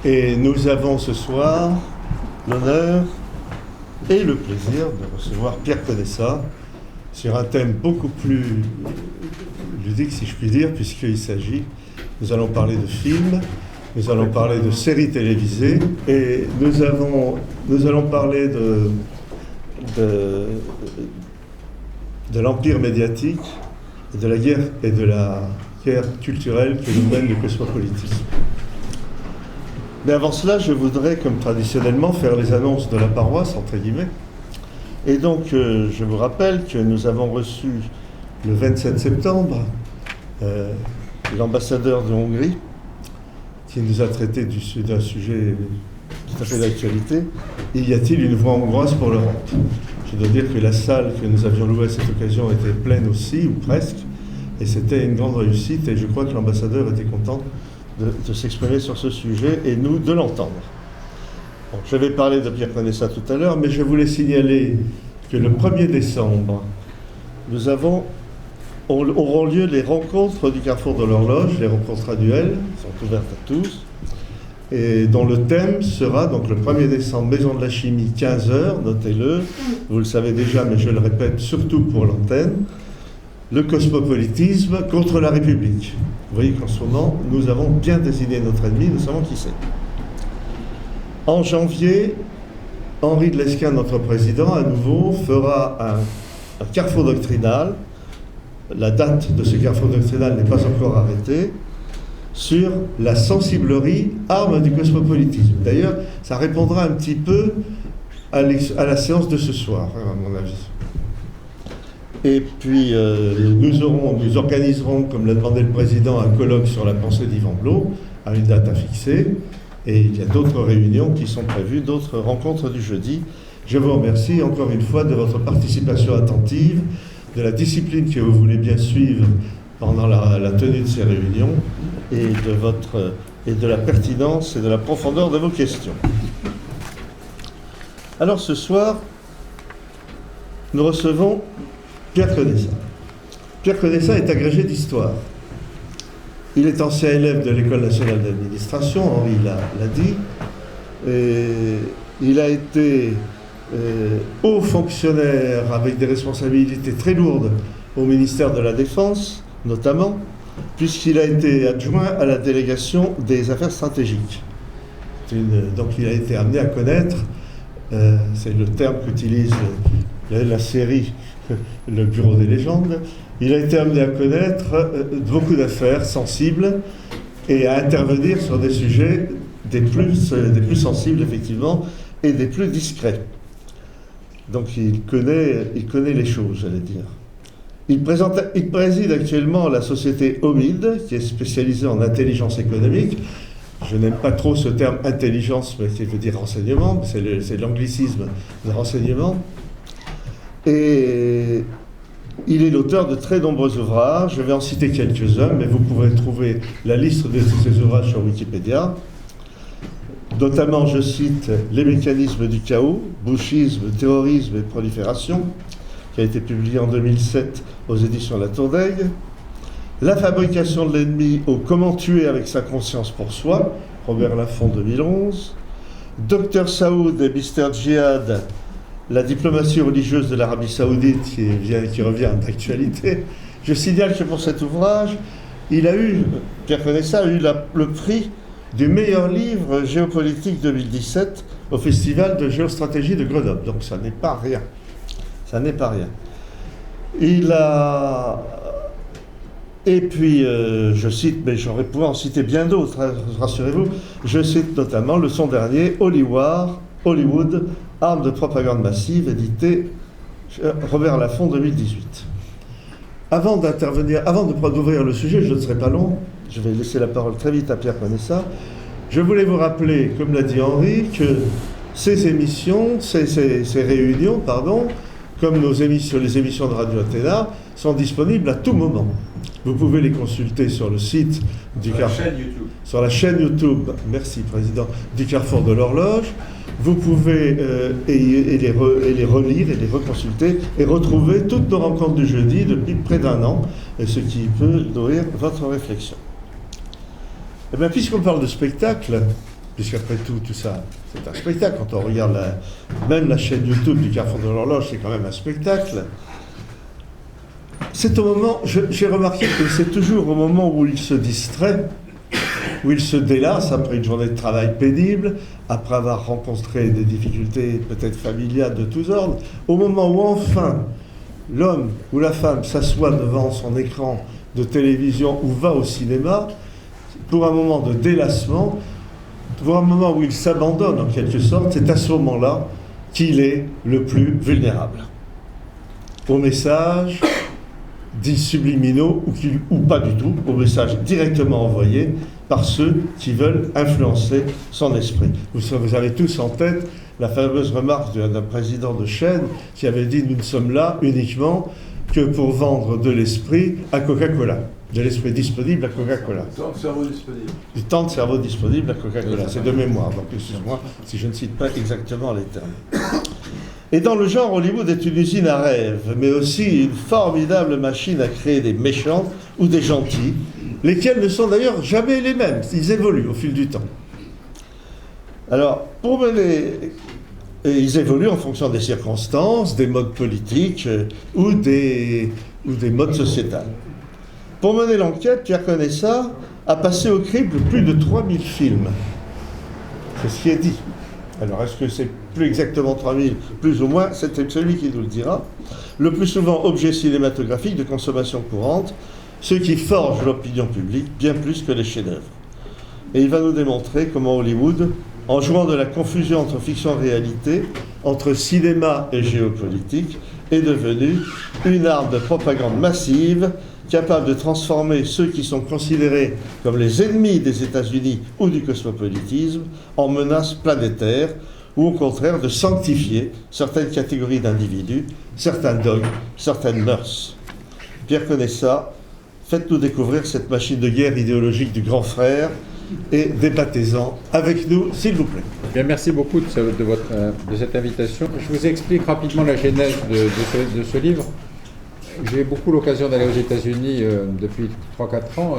Et nous avons ce soir l'honneur et le plaisir de recevoir Pierre Conessa sur un thème beaucoup plus ludique, si je puis dire, puisqu'il s'agit, nous allons parler de films, nous allons parler de séries télévisées, et nous allons parler de l'empire médiatique, de la guerre culturelle que nous mène le cosmopolitisme. Mais avant cela, je voudrais, comme traditionnellement, faire les annonces de la paroisse, entre guillemets. Et donc, je vous rappelle que nous avons reçu le 27 septembre l'ambassadeur de Hongrie, qui nous a traité d'un sujet tout à fait d'actualité. Y a-t-il une voix hongroise pour l'Europe ? Je dois dire que la salle que nous avions louée à cette occasion était pleine aussi, ou presque, et c'était une grande réussite, et je crois que l'ambassadeur était content de s'exprimer sur ce sujet, et nous de l'entendre. Bon, je vais parler de Pierre Conessa tout à l'heure, mais je voulais signaler que le 1er décembre, auront lieu les rencontres du Carrefour de l'Horloge, les rencontres annuelles, sont ouvertes à tous, et dont le thème sera, donc le 1er décembre, Maison de la Chimie, 15h, notez-le, vous le savez déjà, mais je le répète surtout pour l'antenne, le cosmopolitisme contre la République. Vous voyez qu'en ce moment, nous avons bien désigné notre ennemi, nous savons qui c'est. En janvier, Henri de Lesquen, notre président, à nouveau, fera un carrefour doctrinal. La date de ce carrefour doctrinal n'est pas encore arrêtée, sur la sensiblerie, arme du cosmopolitisme. D'ailleurs, ça répondra un petit peu à la séance de ce soir, à mon avis. Et puis, nous organiserons, comme l'a demandé le président, un colloque sur la pensée d'Yvan Blot, à une date à fixer. Et il y a d'autres réunions qui sont prévues, d'autres rencontres du jeudi. Je vous remercie encore une fois de votre participation attentive, de la discipline que vous voulez bien suivre pendant la tenue de ces réunions, et de la pertinence et de la profondeur de vos questions. Alors ce soir, nous recevons Pierre Conessa. Pierre Conessa est agrégé d'histoire. Il est ancien élève de l'École nationale d'administration, Henri l'a dit. Et il a été haut fonctionnaire avec des responsabilités très lourdes au ministère de la Défense, notamment, puisqu'il a été adjoint à la délégation des affaires stratégiques. Donc il a été amené à connaître, c'est le terme qu'utilise la série Le Bureau des légendes, il a été amené à connaître beaucoup d'affaires sensibles et à intervenir sur des sujets des plus sensibles, effectivement, et des plus discrets. Donc il connaît les choses, j'allais dire. Il préside actuellement la société Omid, qui est spécialisée en intelligence économique. Je n'aime pas trop ce terme intelligence, mais qui veut dire renseignement, c'est l'anglicisme de renseignement. Et il est l'auteur de très nombreux ouvrages. Je vais en citer quelques-uns, mais vous pourrez trouver la liste de ces ouvrages sur Wikipédia. Notamment, je cite Les mécanismes du chaos, Bushisme, terrorisme et prolifération, qui a été publié en 2007 aux éditions La Tour d'Aigle. La fabrication de l'ennemi au Comment tuer avec sa conscience pour soi, Robert Laffont 2011. Dr Saoud et Mr Djihad, la diplomatie religieuse de l'Arabie Saoudite, qui revient d'actualité. Je signale que pour cet ouvrage, Pierre Conessa a eu le prix du meilleur livre géopolitique 2017 au Festival de géostratégie de Grenoble. Donc ça n'est pas rien. Ça n'est pas rien. Et puis, je cite, mais j'aurais pu en citer bien d'autres, hein, rassurez-vous. Je cite notamment le son dernier, Hollywood, arme de propagande massive, édité Robert Laffont 2018. Avant d'ouvrir le sujet, je ne serai pas long, je vais laisser la parole très vite à Pierre Conessa. Je voulais vous rappeler, comme l'a dit Henri, que ces réunions, comme les émissions de Radio Athéna, sont disponibles à tout moment. Vous pouvez les consulter sur le site sur la chaîne YouTube, merci Président, du Carrefour de l'Horloge. Vous pouvez les relire et les reconsulter et retrouver toutes nos rencontres du jeudi depuis près d'un an, ce qui peut nourrir votre réflexion. Eh bien, puisqu'on parle de spectacle, puisqu'après tout ça, c'est un spectacle. Quand on regarde même la chaîne YouTube du Carrefour de l'Horloge, c'est quand même un spectacle. C'est au moment, j'ai remarqué que c'est toujours au moment où il se distrait, où il se délasse après une journée de travail pénible, après avoir rencontré des difficultés peut-être familiales de tous ordres, au moment où enfin l'homme ou la femme s'assoit devant son écran de télévision ou va au cinéma, pour un moment de délassement, pour un moment où il s'abandonne en quelque sorte, c'est à ce moment-là qu'il est le plus vulnérable aux messages dits subliminaux ou pas du tout, aux messages directement envoyés par ceux qui veulent influencer son esprit. Vous avez tous en tête la fameuse remarque d'un président de chaîne qui avait dit « Nous ne sommes là uniquement que pour vendre de l'esprit à Coca-Cola ». De l'esprit disponible à Coca-Cola. Du temps de cerveau disponible. Du temps de cerveau disponible à Coca-Cola. C'est de mémoire, donc excuse-moi si je ne cite pas exactement les termes. Et dans le genre, Hollywood est une usine à rêves, mais aussi une formidable machine à créer des méchants ou des gentils, lesquels ne sont d'ailleurs jamais les mêmes. Ils évoluent au fil du temps. Alors, ils évoluent en fonction des circonstances, des modes politiques ou des modes sociétals. Pour mener l'enquête, Pierre Conessa a passé au crible plus de 3000 films. C'est ce qui est dit. Alors, est-ce que c'est plus exactement 3000, plus ou moins? C'est celui qui nous le dira. Le plus souvent, objet cinématographique de consommation courante, ce qui forge l'opinion publique bien plus que les chefs-d'œuvre. Et il va nous démontrer comment Hollywood, en jouant de la confusion entre fiction et réalité, entre cinéma et géopolitique, est devenu une arme de propagande massive capable de transformer ceux qui sont considérés comme les ennemis des États-Unis ou du cosmopolitisme en menaces planétaires, ou au contraire de sanctifier certaines catégories d'individus, certains dogmes, certaines mœurs. Pierre Conessa, faites-nous découvrir cette machine de guerre idéologique du grand frère et débattez-en avec nous, s'il vous plaît. Bien, merci beaucoup de cette invitation. Je vous explique rapidement la genèse de ce livre. J'ai beaucoup l'occasion d'aller aux États-Unis depuis 3-4 ans,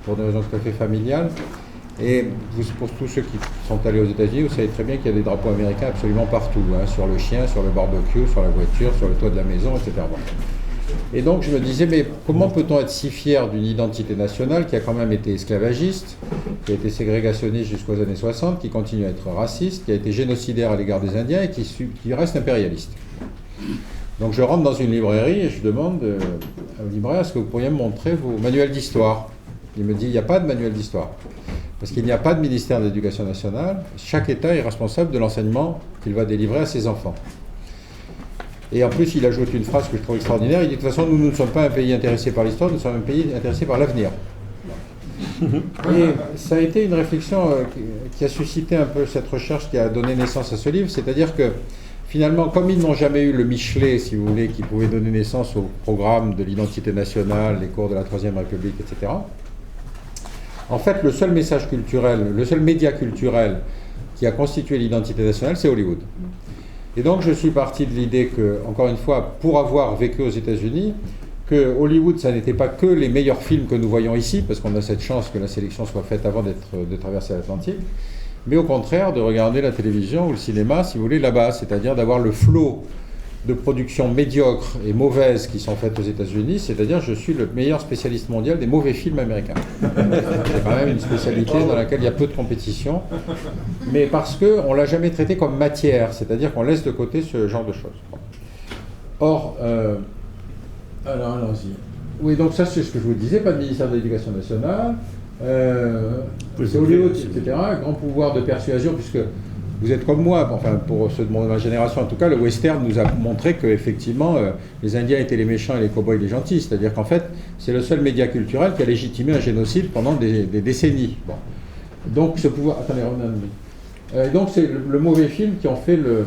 pour des raisons tout à fait familiales. Et pour tous ceux qui sont allés aux États-Unis, vous savez très bien qu'il y a des drapeaux américains absolument partout, sur le chien, sur le barbecue, sur la voiture, sur le toit de la maison, etc. Bon. Et donc je me disais, mais comment peut-on être si fier d'une identité nationale qui a quand même été esclavagiste, qui a été ségrégationniste jusqu'aux années 60, qui continue à être raciste, qui a été génocidaire à l'égard des Indiens et qui reste impérialiste. Donc je rentre dans une librairie et je demande au libraire, est-ce que vous pourriez me montrer vos manuels d'histoire? Il me dit, il n'y a pas de manuel d'histoire. Parce qu'il n'y a pas de ministère de l'Éducation nationale. Chaque État est responsable de l'enseignement qu'il va délivrer à ses enfants. Et en plus, il ajoute une phrase que je trouve extraordinaire. Il dit, de toute façon, nous ne sommes pas un pays intéressé par l'histoire, nous sommes un pays intéressé par l'avenir. Et ça a été une réflexion qui a suscité un peu cette recherche qui a donné naissance à ce livre. C'est-à-dire que, finalement, comme ils n'ont jamais eu le Michelet, si vous voulez, qui pouvait donner naissance au programme de l'identité nationale, les cours de la Troisième République, etc., en fait, le seul message culturel, le seul média culturel qui a constitué l'identité nationale, c'est Hollywood. Et donc, je suis parti de l'idée que, encore une fois, pour avoir vécu aux États-Unis, que Hollywood, ça n'était pas que les meilleurs films que nous voyons ici, parce qu'on a cette chance que la sélection soit faite avant de traverser l'Atlantique, mais au contraire, de regarder la télévision ou le cinéma, si vous voulez, là-bas, c'est-à-dire d'avoir le flot de productions médiocres et mauvaises qui sont faites aux États-Unis, c'est-à-dire je suis le meilleur spécialiste mondial des mauvais films américains. C'est quand même une spécialité dans laquelle il y a peu de compétition, mais parce qu'on ne l'a jamais traité comme matière, c'est-à-dire qu'on laisse de côté ce genre de choses. Or, alors allons-y. Oui, donc ça c'est ce que je vous disais, pas de ministère de l'Éducation nationale, c'est Hollywood, etc., grand pouvoir de persuasion, puisque vous êtes comme moi, enfin pour ceux de ma génération en tout cas, le western nous a montré qu'effectivement les Indiens étaient les méchants et les cow-boys les gentils, c'est-à-dire qu'en fait c'est le seul média culturel qui a légitimé un génocide pendant des décennies. Bon. Donc ce pouvoir... Attendez, donc c'est le mauvais film qui ont fait le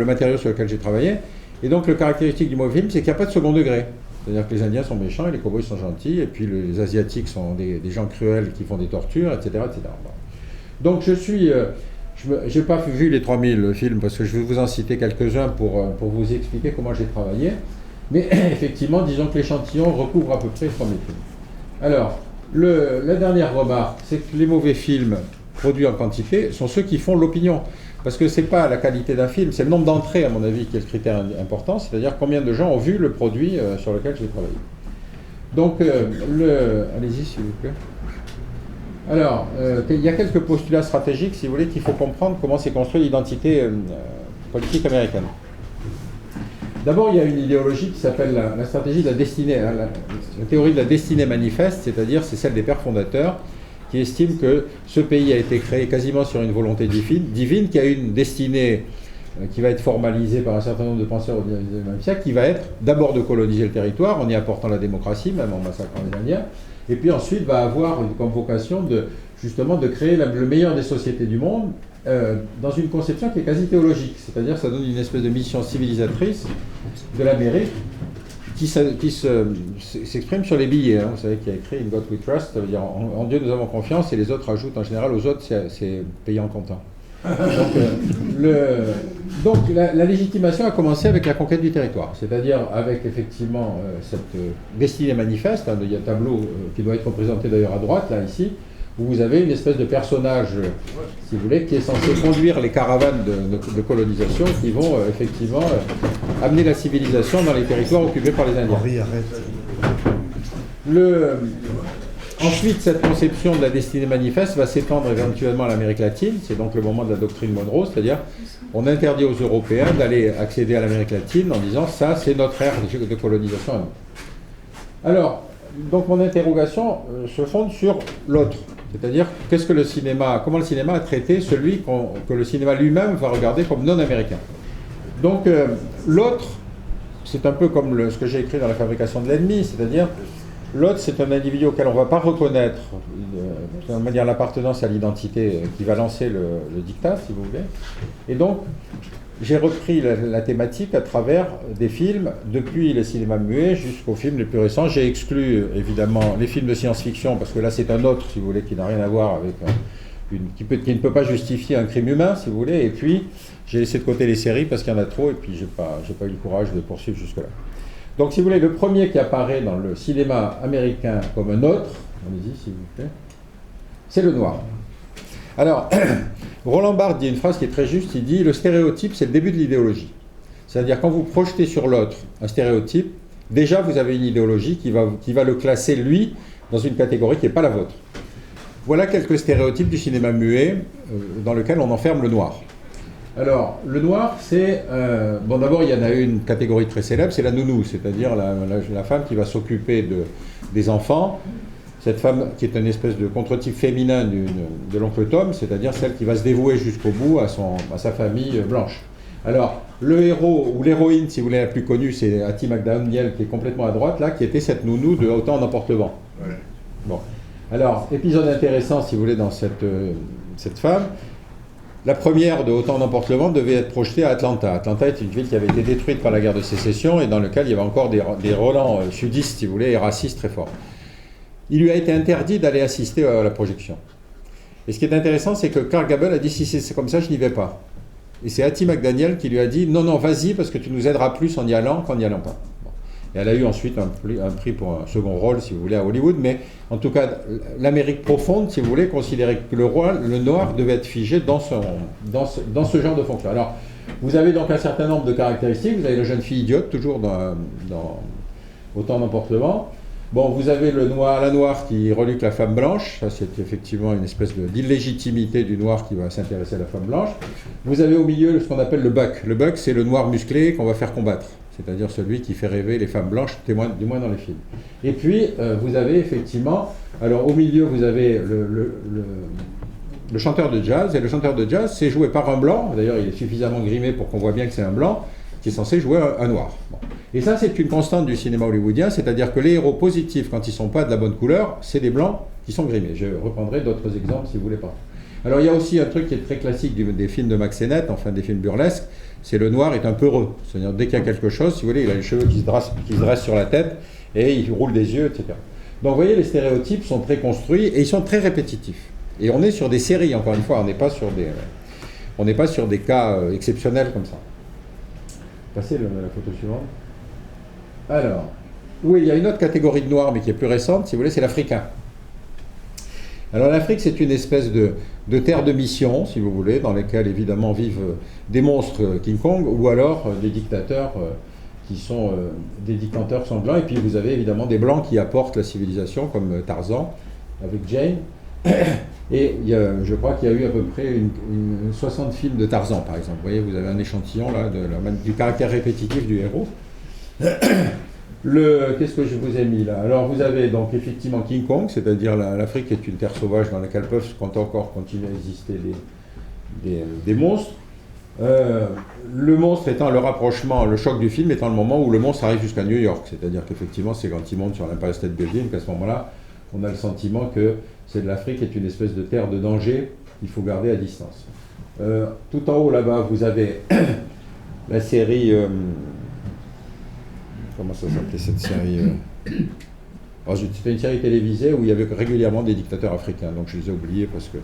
matériau sur lequel j'ai travaillé, et donc le caractéristique du mauvais film c'est qu'il n'y a pas de second degré. C'est-à-dire que les Indiens sont méchants et les cow-boys sont gentils, et puis les Asiatiques sont des gens cruels qui font des tortures, etc. etc. Bon. Donc je n'ai pas vu les 3000 films parce que je vais vous en citer quelques-uns pour vous expliquer comment j'ai travaillé. Mais effectivement, disons que l'échantillon recouvre à peu près 3000 films. Alors, La dernière remarque, c'est que les mauvais films produits en quantité sont ceux qui font l'opinion. Parce que ce n'est pas la qualité d'un film, c'est le nombre d'entrées, à mon avis, qui est le critère important, c'est-à-dire combien de gens ont vu le produit sur lequel j'ai travaillé. Donc, allez-y, s'il vous plaît. Alors, il y a quelques postulats stratégiques, si vous voulez, qu'il faut comprendre comment s'est construite l'identité politique américaine. D'abord, il y a une idéologie qui s'appelle la stratégie de la destinée, hein, la théorie de la destinée manifeste, c'est-à-dire c'est celle des pères fondateurs, qui estiment que ce pays a été créé quasiment sur une volonté divine qui a une destinée qui va être formalisée par un certain nombre de penseurs au XIXe siècle, qui va être d'abord de coloniser le territoire en y apportant la démocratie, même en massacrant les Indiens, et puis ensuite va avoir comme vocation justement de créer le meilleur des sociétés du monde dans une conception qui est quasi théologique, c'est-à-dire ça donne une espèce de mission civilisatrice de l'Amérique qui s'exprime sur les billets. Hein. Vous savez qu'il y a écrit « In God we trust », ça veut dire en Dieu nous avons confiance, et les autres ajoutent en général aux autres, c'est payé en comptant. Donc la légitimation a commencé avec la conquête du territoire, c'est-à-dire avec effectivement cette destinée manifeste. Hein, il y a un tableau qui doit être représenté d'ailleurs à droite, là, ici, où vous avez une espèce de personnage, si vous voulez, qui est censé conduire les caravanes de colonisation qui vont effectivement amener la civilisation dans les territoires occupés par les Indiens. Henri, arrête. Ensuite, cette conception de la destinée manifeste va s'étendre éventuellement à l'Amérique latine. C'est donc le moment de la doctrine Monroe, c'est-à-dire on interdit aux Européens d'aller accéder à l'Amérique latine en disant ça, c'est notre ère de colonisation à nous. Alors, donc mon interrogation se fonde sur l'autre, c'est-à-dire comment le cinéma a traité celui que le cinéma lui-même va regarder comme non américain. Donc l'autre, c'est un peu comme ce que j'ai écrit dans La fabrication de l'ennemi, c'est-à-dire l'autre, c'est un individu auquel on ne va pas reconnaître de manière l'appartenance à l'identité qui va lancer le diktat, si vous voulez. Et donc, j'ai repris la thématique à travers des films, depuis les cinémas muets jusqu'aux films les plus récents. J'ai exclu, évidemment, les films de science-fiction, parce que là, c'est un autre, si vous voulez, qui n'a rien à voir avec qui ne peut pas justifier un crime humain, si vous voulez. Et puis, j'ai laissé de côté les séries, parce qu'il y en a trop, et puis j'ai pas eu le courage de poursuivre jusque-là. Donc, si vous voulez, le premier qui apparaît dans le cinéma américain comme un autre, allez-y, s'il vous plaît, c'est le noir. Alors, Roland Barthes dit une phrase qui est très juste, il dit « Le stéréotype, c'est le début de l'idéologie ». C'est-à-dire, quand vous projetez sur l'autre un stéréotype, déjà, vous avez une idéologie qui va le classer, lui, dans une catégorie qui n'est pas la vôtre. Voilà quelques stéréotypes du cinéma muet dans lequel on enferme le noir. Alors, le noir, c'est... bon, d'abord, il y en a une catégorie très célèbre, c'est la nounou, c'est-à-dire la femme qui va s'occuper des enfants. Cette femme qui est une espèce de contre-type féminin de l'oncle Tom, c'est-à-dire celle qui va se dévouer jusqu'au bout à sa famille blanche. Alors, le héros, ou l'héroïne, si vous voulez, la plus connue, c'est Hattie McDaniel, qui est complètement à droite, là, qui était cette nounou de Autant en emporte le vent. Ouais. Bon. Alors, épisode intéressant, si vous voulez, dans cette femme. La première de Autant en emporte le vent devait être projetée à Atlanta. Atlanta est une ville qui avait été détruite par la guerre de sécession et dans laquelle il y avait encore des relents sudistes, si vous voulez, et racistes très forts. Il lui a été interdit d'aller assister à la projection. Et ce qui est intéressant, c'est que Clark Gable a dit « Si c'est comme ça, je n'y vais pas ». Et c'est Hattie McDaniel qui lui a dit « Non, vas-y, parce que tu nous aideras plus en y allant qu'en n'y allant pas ». Bon. Et elle a eu ensuite un prix pour un second rôle, si vous voulez, à Hollywood. Mais en tout cas, l'Amérique profonde, si vous voulez, considérait que le noir devait être figé dans ce genre de fonction. Alors, vous avez donc un certain nombre de caractéristiques. Vous avez la jeune fille idiote, toujours dans Autant d'emporte le vent. Bon, vous avez la noire qui reluque la femme blanche, ça c'est effectivement une espèce d'illégitimité du noir qui va s'intéresser à la femme blanche. Vous avez au milieu ce qu'on appelle le buck. Le buck, c'est le noir musclé qu'on va faire combattre, c'est-à-dire celui qui fait rêver les femmes blanches, du moins dans les films. Et puis, vous avez effectivement, alors au milieu, vous avez le chanteur de jazz, et le chanteur de jazz, c'est joué par un blanc, d'ailleurs il est suffisamment grimé pour qu'on voit bien que c'est un blanc, qui est censé jouer un noir. Bon. Et ça, c'est une constante du cinéma hollywoodien, c'est-à-dire que les héros positifs, quand ils ne sont pas de la bonne couleur, c'est des blancs qui sont grimés. Je reprendrai d'autres exemples si vous voulez pas. Alors, il y a aussi un truc qui est très classique des films de Max Sennett, enfin des films burlesques, c'est le noir est un peu heureux. C'est-à-dire, dès qu'il y a quelque chose, si vous voulez, il a les cheveux qui se dressent sur la tête, et il roule des yeux, etc. Donc, vous voyez, les stéréotypes sont très construits, et ils sont très répétitifs. Et on est sur des séries, encore une fois, on n'est pas sur des cas exceptionnels comme ça. Passez la photo suivante. Alors, oui, il y a une autre catégorie de noirs, mais qui est plus récente, si vous voulez, c'est l'Africain. Alors l'Afrique, c'est une espèce de terre de mission, si vous voulez, dans laquelle évidemment vivent des monstres King Kong, ou alors des dictateurs qui sont des dictateurs sanglants, et puis vous avez évidemment des blancs qui apportent la civilisation, comme Tarzan, avec Jane. Et je crois qu'il y a eu à peu près une 60 films de Tarzan, par exemple. Vous voyez, vous avez un échantillon là du caractère répétitif du héros. Qu'est-ce que je vous ai mis là? Alors vous avez donc effectivement King Kong, c'est-à-dire l'Afrique est une terre sauvage dans laquelle peuvent encore continuer à exister des monstres. Le monstre étant le rapprochement, le choc du film étant le moment où le monstre arrive jusqu'à New York. C'est-à-dire qu'effectivement, c'est quand il monte sur l'Empire State Building qu'à ce moment-là, on a le sentiment que l'Afrique est une espèce de terre de danger qu'il faut garder à distance. Tout en haut là-bas, vous avez la série... comment ça s'appelait cette série C'était une série télévisée où il y avait régulièrement des dictateurs africains, donc je les ai oubliés parce que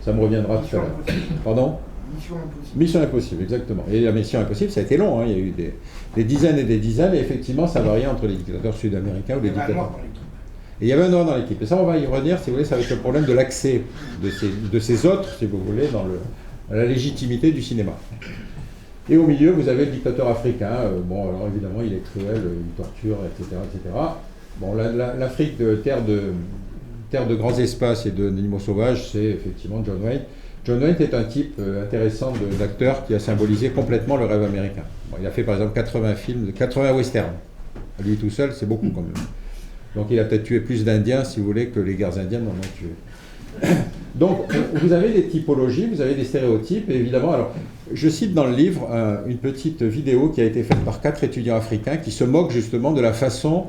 ça me reviendra tout à l'heure. Pardon ? Mission Impossible. Mission Impossible, exactement. Et la Mission Impossible, ça a été long, hein. Il y a eu des dizaines et des dizaines, et effectivement, ça variait entre les dictateurs sud-américains ou les dictateurs... Et il y avait un noir dans l'équipe. Et ça, on va y revenir, si vous voulez, ça va être le problème de l'accès de ces autres, si vous voulez, à la légitimité du cinéma. Et au milieu, vous avez le dictateur africain. Bon, alors évidemment, il est cruel, il torture, etc. etc. Bon, l'Afrique, terre de grands espaces et d'animaux sauvages, c'est effectivement John Wayne. John Wayne est un type intéressant d'acteur qui a symbolisé complètement le rêve américain. Bon, il a fait par exemple 80 films, 80 westerns. À lui tout seul, c'est beaucoup quand même. Donc il a peut-être tué plus d'Indiens, si vous voulez, que les guerres indiennes en ont tué. Donc vous avez des typologies, vous avez des stéréotypes, et évidemment, alors je cite dans le livre une petite vidéo qui a été faite par 4 étudiants africains qui se moquent justement de la façon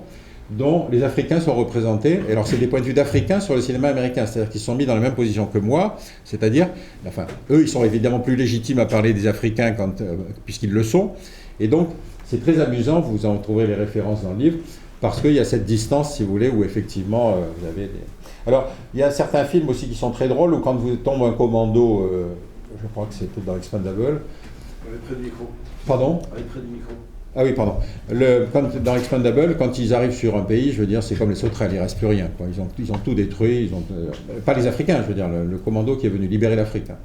dont les Africains sont représentés. Et alors c'est des points de vue d'Africains sur le cinéma américain, c'est-à-dire qu'ils sont mis dans la même position que moi, c'est-à-dire, enfin, eux ils sont évidemment plus légitimes à parler des Africains puisqu'ils le sont, et donc c'est très amusant, vous en trouverez les références dans le livre, parce qu'il y a cette distance, si vous voulez, où effectivement vous avez des... Alors, il y a certains films aussi qui sont très drôles, où quand vous tombe un commando, je crois que c'était dans Expendable... Avec près du micro. Pardon ? Avec près du micro. Ah oui, pardon. Dans Expendable, quand ils arrivent sur un pays, je veux dire, c'est comme les sauterelles, il ne reste plus rien, quoi. Ils ont tout détruit, pas les Africains, je veux dire, le commando qui est venu libérer l'Afrique. Hein,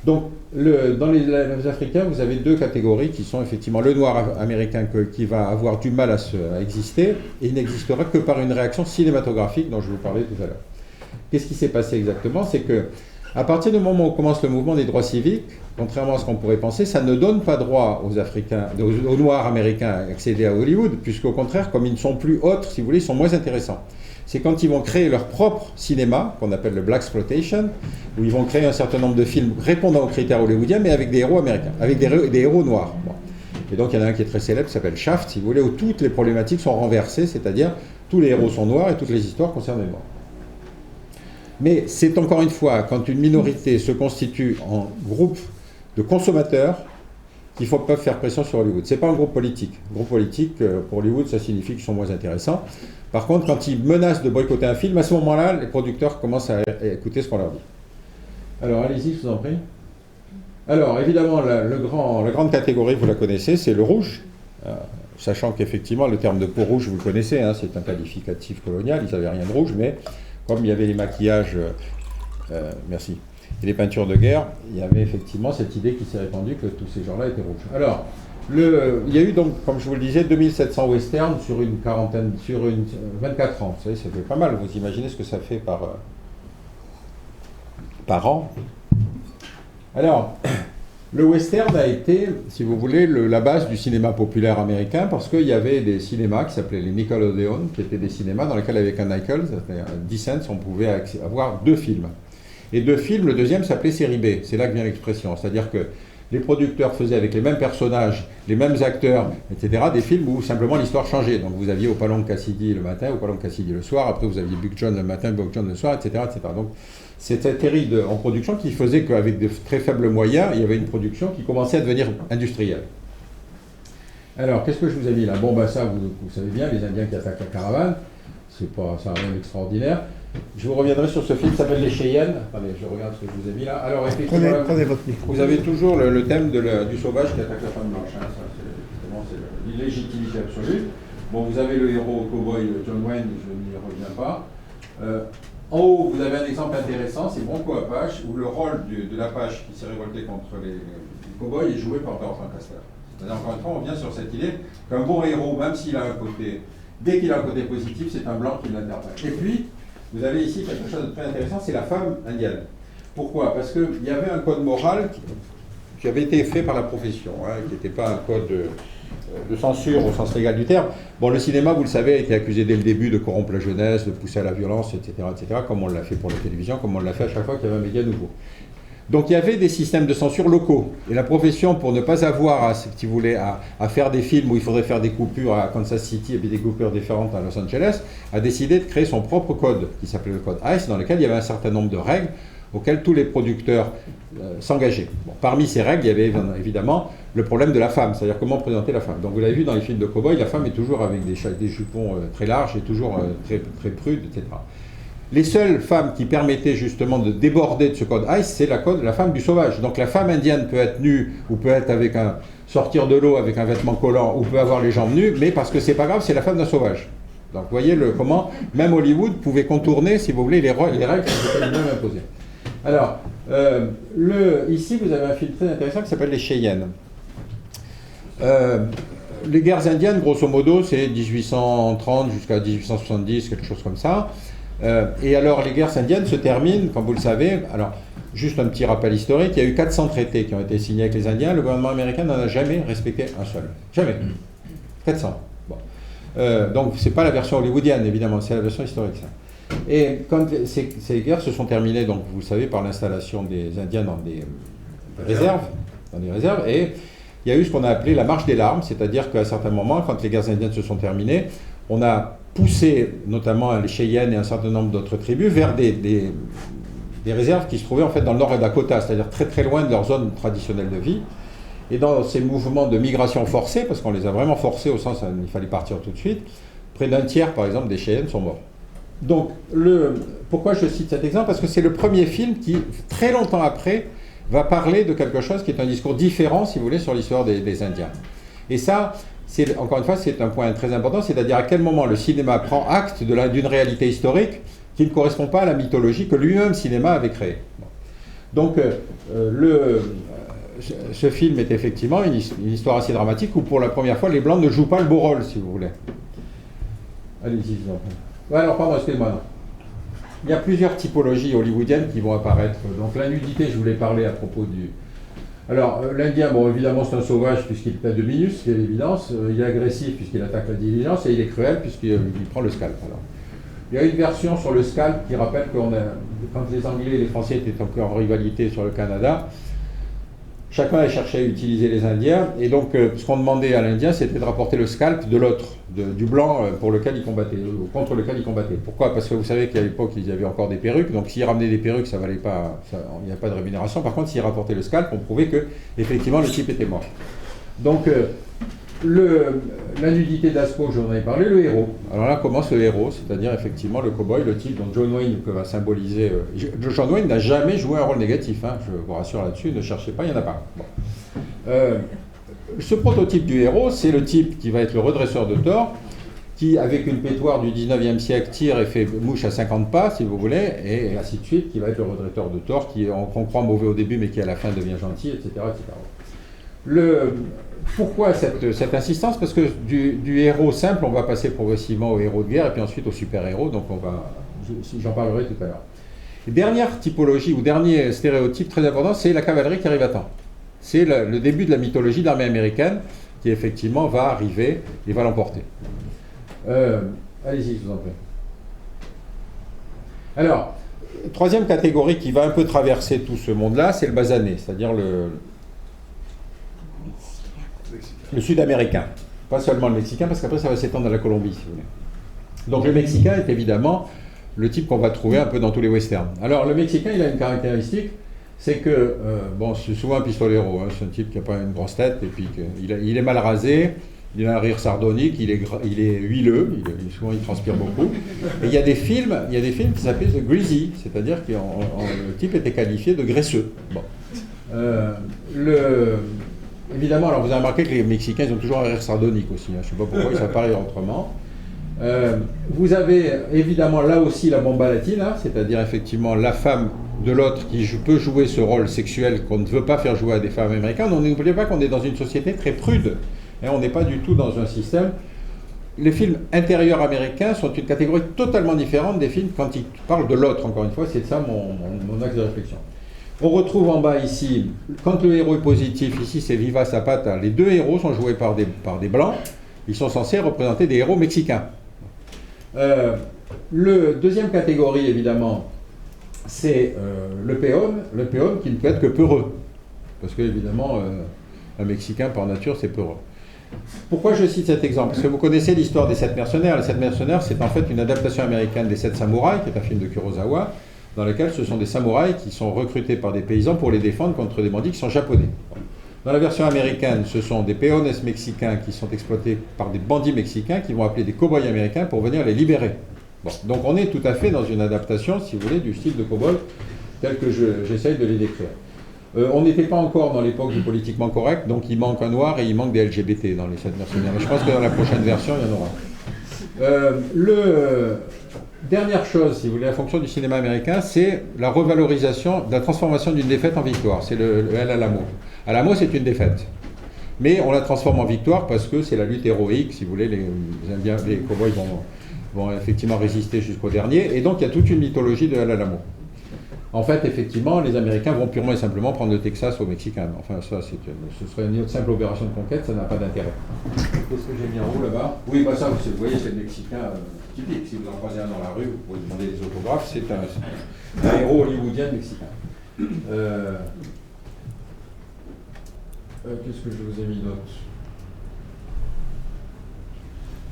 donc, dans les Africains, vous avez 2 catégories qui sont effectivement le noir américain qui va avoir du mal à exister, et il n'existera que par une réaction cinématographique dont je vous parlais tout à l'heure. Qu'est-ce qui s'est passé exactement? C'est que, à partir du moment où commence le mouvement des droits civiques, contrairement à ce qu'on pourrait penser, ça ne donne pas droit aux noirs américains d'accéder à Hollywood, puisqu'au contraire, comme ils ne sont plus autres, si vous voulez, ils sont moins intéressants. C'est quand ils vont créer leur propre cinéma, qu'on appelle le Blaxploitation, où ils vont créer un certain nombre de films répondant aux critères hollywoodiens, mais avec des héros américains, avec des héros noirs. Bon. Et donc il y en a un qui est très célèbre, qui s'appelle Shaft, si vous voulez, où toutes les problématiques sont renversées, c'est-à-dire tous les héros sont noirs et toutes les histoires concernent les noirs. Mais c'est encore une fois, quand une minorité se constitue en groupe de consommateurs, qu'il ne faut pas faire pression sur Hollywood. Ce n'est pas un groupe politique. Un groupe politique, pour Hollywood, ça signifie qu'ils sont moins intéressants. Par contre, quand ils menacent de boycotter un film, à ce moment-là, les producteurs commencent à écouter ce qu'on leur dit. Alors, allez-y, je vous en prie. Alors, évidemment, la grande catégorie, vous la connaissez, c'est le rouge. Sachant qu'effectivement, le terme de peau rouge, vous le connaissez, hein, c'est un qualificatif colonial, ils n'avaient rien de rouge, mais comme il y avait les maquillages... merci. Et les peintures de guerre, il y avait effectivement cette idée qui s'est répandue que tous ces gens-là étaient rouges. Alors, il y a eu donc, comme je vous le disais, 2700 westerns sur 24 ans. Vous savez, ça fait pas mal. Vous imaginez ce que ça fait par an. Alors, le western a été, si vous voulez, la base du cinéma populaire américain, parce qu'il y avait des cinémas qui s'appelaient les Nickelodeon, qui étaient des cinémas dans lesquels, avec un nickel, 10 cents, on pouvait avoir 2 films. Et 2 films, le deuxième s'appelait série B. C'est là que vient l'expression. C'est-à-dire que les producteurs faisaient avec les mêmes personnages, les mêmes acteurs, etc., des films où simplement l'histoire changeait. Donc vous aviez Opalong Cassidy le matin, Opalong Cassidy le soir, après vous aviez Buck John le matin, Buck John le soir, etc., etc. Donc c'est cette série en production qui faisait qu'avec de très faibles moyens, il y avait une production qui commençait à devenir industrielle. Alors, qu'est-ce que je vous ai mis là? Bon, ben ça, vous savez bien, les Indiens qui attaquent la caravane, ça n'a rien d'extraordinaire. Je vous reviendrai sur ce film qui s'appelle Les Cheyennes. Attendez, je regarde ce que je vous ai mis là. Alors, effectivement, Prenez votre micro. vous avez toujours le thème du sauvage qui attaque la femme blanche. Hein. Ça, c'est l'illégitimité absolue. Bon, vous avez le héros cowboy John Wayne, je n'y reviens pas. En haut, vous avez un exemple intéressant, c'est Bronco Apache, où le rôle de l'Apache qui s'est révolté contre les cow-boys est joué par Burt Lancaster. C'est-à-dire, encore une fois, on vient sur cette idée qu'un bon héros, même s'il a un côté, dès qu'il a un côté positif, c'est un blanc qui l'interprète. Et puis, vous avez ici quelque chose de très intéressant, c'est la femme indienne. Pourquoi? Parce qu'il y avait un code moral qui avait été fait par la profession, hein, qui n'était pas un code de censure au sens légal du terme. Bon, le cinéma, vous le savez, a été accusé dès le début de corrompre la jeunesse, de pousser à la violence, etc., comme on l'a fait pour la télévision, comme on l'a fait à chaque fois qu'il y avait un média nouveau. Donc il y avait des systèmes de censure locaux. Et la profession, pour ne pas avoir, si vous voulez, à faire des films où il faudrait faire des coupures à Kansas City et puis des coupures différentes à Los Angeles, a décidé de créer son propre code, qui s'appelait le code ICE, dans lequel il y avait un certain nombre de règles auxquelles tous les producteurs s'engageaient. Bon, parmi ces règles, il y avait évidemment le problème de la femme, c'est-à-dire comment présenter la femme. Donc vous l'avez vu dans les films de cow-boy, la femme est toujours avec des jupons très larges et toujours très prude, etc. Les seules femmes qui permettaient justement de déborder de ce code ICE, c'est la femme du sauvage. Donc la femme indienne peut être nue ou peut être sortir de l'eau avec un vêtement collant ou peut avoir les jambes nues, mais parce que c'est pas grave, c'est la femme d'un sauvage. Donc vous voyez comment même Hollywood pouvait contourner, si vous voulez, les règles qui étaient lui-même imposées. Alors, ici vous avez un film très intéressant qui s'appelle les Cheyennes. Les guerres indiennes, grosso modo, c'est 1830 jusqu'à 1870, quelque chose comme ça. Et alors, les guerres indiennes se terminent, comme vous le savez. Alors, juste un petit rappel historique, il y a eu 400 traités qui ont été signés avec les Indiens. Le gouvernement américain n'en a jamais respecté un seul. Jamais. 400. Bon. Donc, ce n'est pas la version hollywoodienne, évidemment, c'est la version historique, ça. Et quand ces guerres se sont terminées, donc, vous le savez, par l'installation des Indiens dans des réserves, et il y a eu ce qu'on a appelé la marche des larmes, c'est-à-dire qu'à un certain moment, quand les guerres indiennes se sont terminées, on a poussé notamment les Cheyennes et un certain nombre d'autres tribus vers des réserves qui se trouvaient en fait dans le nord du Dakota, c'est-à-dire très très loin de leur zone traditionnelle de vie. Et dans ces mouvements de migration forcée, parce qu'on les a vraiment forcés au sens où il fallait partir tout de suite, près d'un tiers par exemple des Cheyennes sont morts. Donc pourquoi je cite cet exemple? Parce que c'est le premier film qui, très longtemps après, va parler de quelque chose qui est un discours différent, si vous voulez, sur l'histoire des Indiens. Et ça, encore une fois, c'est un point très important, c'est-à-dire à quel moment le cinéma prend acte d'une réalité historique qui ne correspond pas à la mythologie que lui-même, le cinéma, avait créée. Donc, ce film est effectivement une histoire assez dramatique où, pour la première fois, les Blancs ne jouent pas le beau rôle, si vous voulez. Allez-y. Alors, pardon, excusez-moi. Il y a plusieurs typologies hollywoodiennes qui vont apparaître. Donc, la nudité, je voulais parler à propos du... Alors, l'Indien, bon, évidemment, c'est un sauvage puisqu'il est à Dominus, c'est l'évidence. Il est agressif puisqu'il attaque la diligence et il est cruel puisqu'il prend le scalp. Alors, il y a une version sur le scalp qui rappelle que quand les Anglais et les Français étaient encore en rivalité sur le Canada, chacun a cherché à utiliser les Indiens. Et donc, ce qu'on demandait à l'Indien, c'était de rapporter le scalp de l'autre, du blanc pour lequel il combattait, contre lequel il combattait. Pourquoi? Parce que vous savez qu'à l'époque, il y avait encore des perruques. Donc, s'il ramenait des perruques, ça valait pas, il n'y a pas de rémunération. Par contre, s'il rapportait le scalp, on prouvait que, effectivement, le type était mort. Donc, la nudité d'Asco, je vous en ai parlé, le héros. Alors là commence le héros, c'est-à-dire effectivement le cow-boy, le type dont John Wayne va symboliser. John Wayne n'a jamais joué un rôle négatif, hein, je vous rassure là-dessus, ne cherchez pas, il n'y en a pas. Bon. Ce prototype du héros, c'est le type qui va être le redresseur de tort, qui, avec une pétoire du 19e siècle, tire et fait mouche à 50 pas, si vous voulez, et ainsi de suite, qui va être le redresseur de tort, qu'on croit mauvais au début, mais qui à la fin devient gentil, etc. Pourquoi cette insistance? Parce que du héros simple, on va passer progressivement au héros de guerre, et puis ensuite au super-héros, donc j'en parlerai tout à l'heure. Dernière typologie, ou dernier stéréotype très important, c'est la cavalerie qui arrive à temps. C'est le début de la mythologie de l'armée américaine, qui effectivement va arriver et va l'emporter. Allez-y, je vous en prie. Alors, troisième catégorie qui va un peu traverser tout ce monde-là, c'est le basané, c'est-à-dire le sud-américain. Pas seulement le mexicain, parce qu'après ça va s'étendre à la Colombie, si vous voulez. Donc le mexicain est évidemment le type qu'on va trouver un peu dans tous les westerns. Alors le mexicain, il a une caractéristique, c'est que, c'est souvent un pistolero, hein, c'est un type qui n'a pas une grosse tête, et puis il est mal rasé, il a un rire sardonique, il est huileux, souvent il transpire beaucoup. Et il y a des films qui s'appellent The Greasy, c'est-à-dire que le type était qualifié de graisseux. Bon. Évidemment, alors vous avez remarqué que les Mexicains, ils ont toujours un rire sardonique aussi, hein, je ne sais pas pourquoi, ils savent pas rire autrement. Vous avez évidemment là aussi la bomba latina, c'est-à-dire effectivement la femme de l'autre qui peut jouer ce rôle sexuel qu'on ne veut pas faire jouer à des femmes américaines. On n'oublie pas qu'on est dans une société très prude, et on n'est pas du tout dans un système. Les films intérieurs américains sont une catégorie totalement différente des films quand ils parlent de l'autre, encore une fois, c'est ça mon axe de réflexion. On retrouve en bas ici, quand le héros est positif, ici c'est Viva Zapata, les deux héros sont joués par des blancs, ils sont censés représenter des héros mexicains. Le deuxième catégorie, évidemment, c'est le peón qui ne peut être que peureux, parce que évidemment, un Mexicain par nature c'est peureux. Pourquoi je cite cet exemple? Parce que vous connaissez l'histoire des 7 mercenaires. Les 7 mercenaires, c'est en fait une adaptation américaine des 7 samouraïs, qui est un film de Kurosawa, dans lequel ce sont des samouraïs qui sont recrutés par des paysans pour les défendre contre des bandits qui sont japonais. Dans la version américaine, ce sont des peones mexicains qui sont exploités par des bandits mexicains qui vont appeler des cow-boys américains pour venir les libérer. Bon, donc on est tout à fait dans une adaptation, si vous voulez, du style de cow-boy tel que j'essaye de les décrire. On n'était pas encore dans l'époque du politiquement correct, donc il manque un noir et il manque des LGBT dans les 7 mercenaires. Mais je pense que dans la prochaine version, il y en aura. Dernière chose, si vous voulez, la fonction du cinéma américain, c'est la revalorisation, la transformation d'une défaite en victoire. C'est le El Alamo. Alamo, c'est une défaite. Mais on la transforme en victoire parce que c'est la lutte héroïque, si vous voulez, les cow-boys vont effectivement résister jusqu'au dernier. Et donc il y a toute une mythologie de El Alamo. En fait, effectivement, les Américains vont purement et simplement prendre le Texas aux Mexicains. Enfin, ça, ce serait une simple opération de conquête, ça n'a pas d'intérêt. Qu'est-ce que j'ai mis en haut là-bas? Oui, bah ça, vous voyez, c'est le Mexicain typique. Si vous en croisez un dans la rue, vous pouvez demander des autographes. C'est un héros hollywoodien mexicain. Qu'est-ce que je vous ai mis d'autre?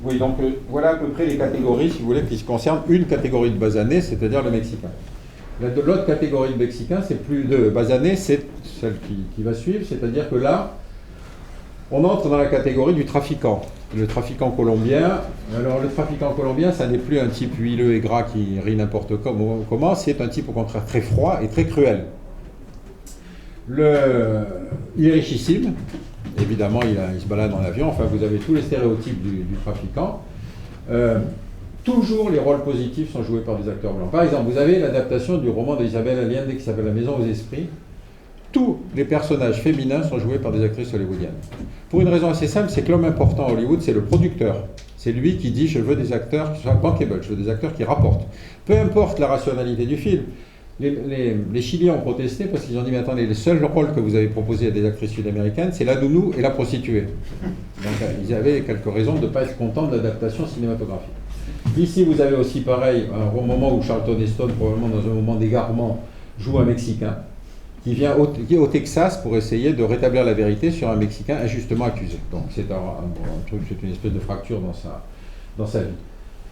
Oui, donc voilà à peu près les catégories, si vous voulez, qui concernent une catégorie de basanés, c'est-à-dire le Mexicain. L'autre catégorie de Mexicains, c'est plus de basanés, c'est celle qui va suivre, c'est-à-dire que là, on entre dans la catégorie du trafiquant. Le trafiquant colombien, alors le trafiquant colombien, ça n'est plus un type huileux et gras qui rit n'importe comment, c'est un type au contraire très froid et très cruel. Il est richissime, évidemment il se balade en avion, enfin vous avez tous les stéréotypes du trafiquant. Toujours les rôles positifs sont joués par des acteurs blancs. Par exemple, vous avez l'adaptation du roman d'Isabelle Allende qui s'appelle La Maison aux Esprits. Tous les personnages féminins sont joués par des actrices hollywoodiennes. Pour une raison assez simple, c'est que l'homme important à Hollywood, c'est le producteur. C'est lui qui dit « je veux des acteurs qui soient bankable, je veux des acteurs qui rapportent ». Peu importe la rationalité du film. Les Chiliens ont protesté parce qu'ils ont dit « mais attendez, les seuls rôles que vous avez proposés à des actrices sud-américaines, c'est la nounou et la prostituée ». Donc ils avaient quelques raisons de ne pas être contents de l'adaptation cinématographique. Ici, vous avez aussi pareil, un moment où Charlton Heston, probablement dans un moment d'égarement, joue un Mexicain qui vient au Texas pour essayer de rétablir la vérité sur un Mexicain injustement accusé. Donc c'est un truc, c'est une espèce de fracture dans sa vie.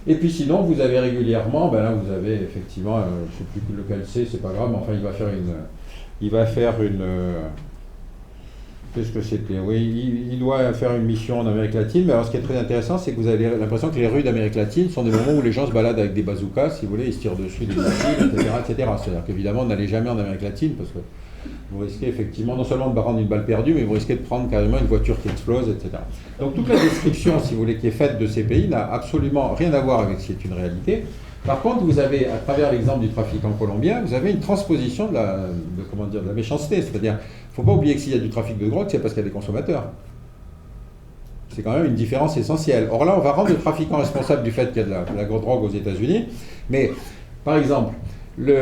Et puis sinon, vous avez régulièrement, ben là vous avez effectivement, je ne sais plus lequel c'est pas grave, mais enfin il va faire une qu'est-ce que c'était? Oui, il doit faire une mission en Amérique latine, mais alors ce qui est très intéressant, c'est que vous avez l'impression que les rues d'Amérique latine sont des moments où les gens se baladent avec des bazookas, si vous voulez, ils se tirent dessus des missiles, etc., etc. C'est-à-dire qu'évidemment, n'allez jamais en Amérique latine, parce que vous risquez effectivement non seulement de prendre une balle perdue, mais vous risquez de prendre carrément une voiture qui explose, etc. Donc toute la description, si vous voulez, qui est faite de ces pays n'a absolument rien à voir avec ce qui est une réalité. Par contre, vous avez, à travers l'exemple du trafiquant colombien, vous avez une transposition de la méchanceté. C'est-à-dire, il ne faut pas oublier que s'il y a du trafic de drogue, c'est parce qu'il y a des consommateurs. C'est quand même une différence essentielle. Or là, on va rendre le trafiquant responsable du fait qu'il y a de la drogue aux États-Unis. Mais, par exemple, il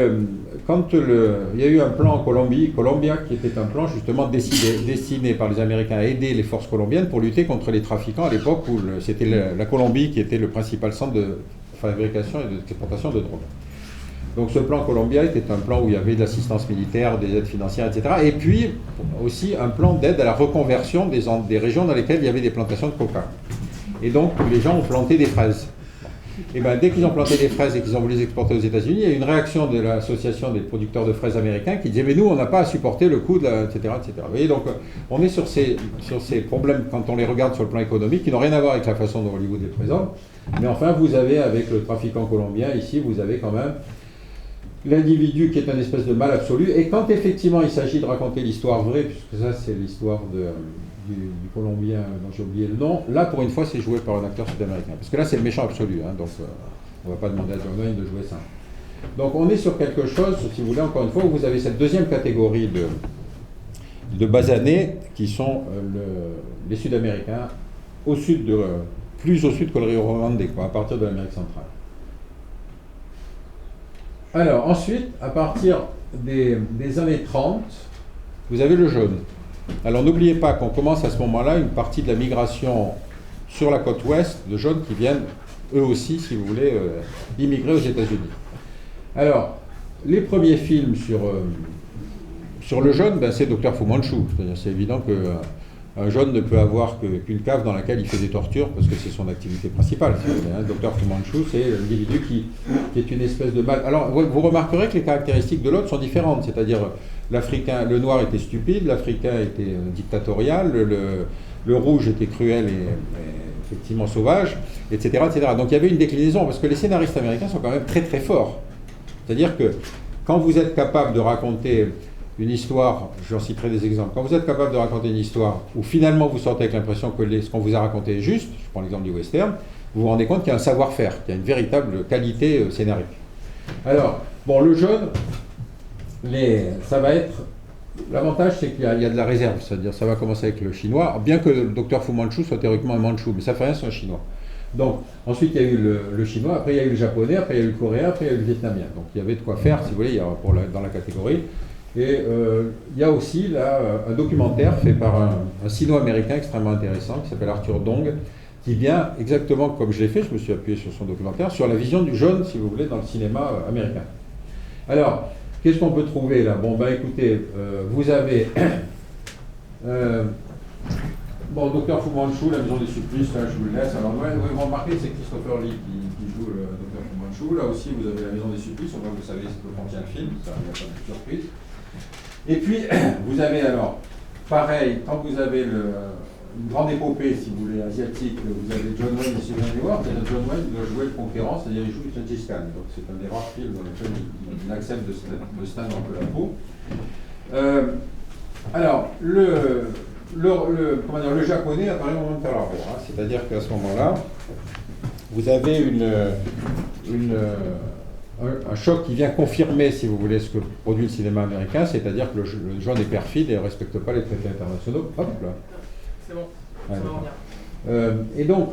y a eu un plan en Colombia, qui était un plan justement destiné par les Américains à aider les forces colombiennes pour lutter contre les trafiquants à l'époque où c'était la Colombie qui était le principal centre de fabrication et d'exportation de drogue. Donc ce plan Colombia était un plan où il y avait de l'assistance militaire, des aides financières, etc. Et puis aussi un plan d'aide à la reconversion des régions dans lesquelles il y avait des plantations de coca. Et donc les gens ont planté des fraises. Et bien dès qu'ils ont planté des fraises et qu'ils ont voulu les exporter aux États-Unis, il y a eu une réaction de l'association des producteurs de fraises américains qui disait mais nous on n'a pas à supporter le coût, etc., etc. Vous voyez, donc on est sur ces problèmes quand on les regarde sur le plan économique qui n'ont rien à voir avec la façon dont Hollywood les présente. Mais enfin vous avez avec le trafiquant colombien ici, vous avez quand même l'individu qui est une espèce de mal absolu. Et quand effectivement il s'agit de raconter l'histoire vraie, puisque ça c'est l'histoire du Colombien dont j'ai oublié le nom. Là, pour une fois, c'est joué par un acteur sud-américain. Parce que là, c'est le méchant absolu. Hein, donc, on ne va pas demander à John Wayne de jouer ça. Donc, on est sur quelque chose, si vous voulez, encore une fois, où vous avez cette deuxième catégorie de basanés qui sont les Sud-Américains au sud plus au sud que le Rio Grande, quoi, à partir de l'Amérique centrale. Alors, ensuite, à partir des années 30, vous avez le jaune. Alors, n'oubliez pas qu'on commence à ce moment-là une partie de la migration sur la côte ouest de jaunes qui viennent, eux aussi, si vous voulez, immigrer aux États-Unis. Alors, les premiers films sur le jaune, ben, c'est Dr. Fu Manchu. C'est évident qu'un jaune ne peut avoir qu'une cave dans laquelle il fait des tortures parce que c'est son activité principale. Si vous voulez, hein. Dr. Fu Manchu, c'est l'individu qui est une espèce de mal. Alors, vous remarquerez que les caractéristiques de l'autre sont différentes. C'est-à-dire, l'Africain, le noir était stupide, l'Africain était dictatorial, le rouge était cruel et effectivement sauvage, etc., etc. Donc, il y avait une déclinaison parce que les scénaristes américains sont quand même très très forts. C'est-à-dire que quand vous êtes capable de raconter une histoire, j'en citerai des exemples, quand vous êtes capable de raconter une histoire où finalement vous sortez avec l'impression que ce qu'on vous a raconté est juste, je prends l'exemple du western, vous vous rendez compte qu'il y a un savoir-faire, qu'il y a une véritable qualité scénarique. Alors, bon, le jaune, ça va être... L'avantage, c'est qu'il y a de la réserve, c'est-à-dire ça va commencer avec le chinois, bien que le docteur Fu Manchu soit théoriquement un manchou, mais ça fait rien, c'est un chinois. Donc, ensuite, il y a eu le chinois, après il y a eu le japonais, après il y a eu le coréen, après il y a eu le vietnamien. Donc, il y avait de quoi faire, si vous voulez, dans la catégorie. Et il y a aussi là un documentaire fait par un sino-américain extrêmement intéressant qui s'appelle Arthur Dong, qui vient exactement comme je l'ai fait, je me suis appuyé sur son documentaire, sur la vision du jaune, si vous voulez, dans le cinéma américain. Alors, qu'est-ce qu'on peut trouver là? Bon, ben écoutez, vous avez... bon, Dr. Fu Manchu, la maison des supplices, là je vous le laisse. Alors, vous remarquez, c'est Christopher Lee qui joue le Dr. Fu Manchu. Là aussi, vous avez la maison des supplices, au moins vous savez ce que contient le film, ça, il n'y a pas de surprise. Et puis, vous avez alors, pareil, quand vous avez une grande épopée, si vous voulez, asiatique, vous avez John Wayne et Steven Stewart, et John Wayne doit jouer le conquérant, c'est-à-dire il joue Gengis Khan. Donc c'est un des rares films dans lesquels il accepte de se teindre un peu la peau. Alors, le japonais apparaît au moment de Pearl Harbor, hein, c'est-à-dire qu'à ce moment-là, vous avez un choc qui vient confirmer, si vous voulez, ce que produit le cinéma américain, c'est-à-dire que le jaune est perfide et ne respecte pas les traités internationaux. Hop là. C'est bon, ça va revenir. Et donc,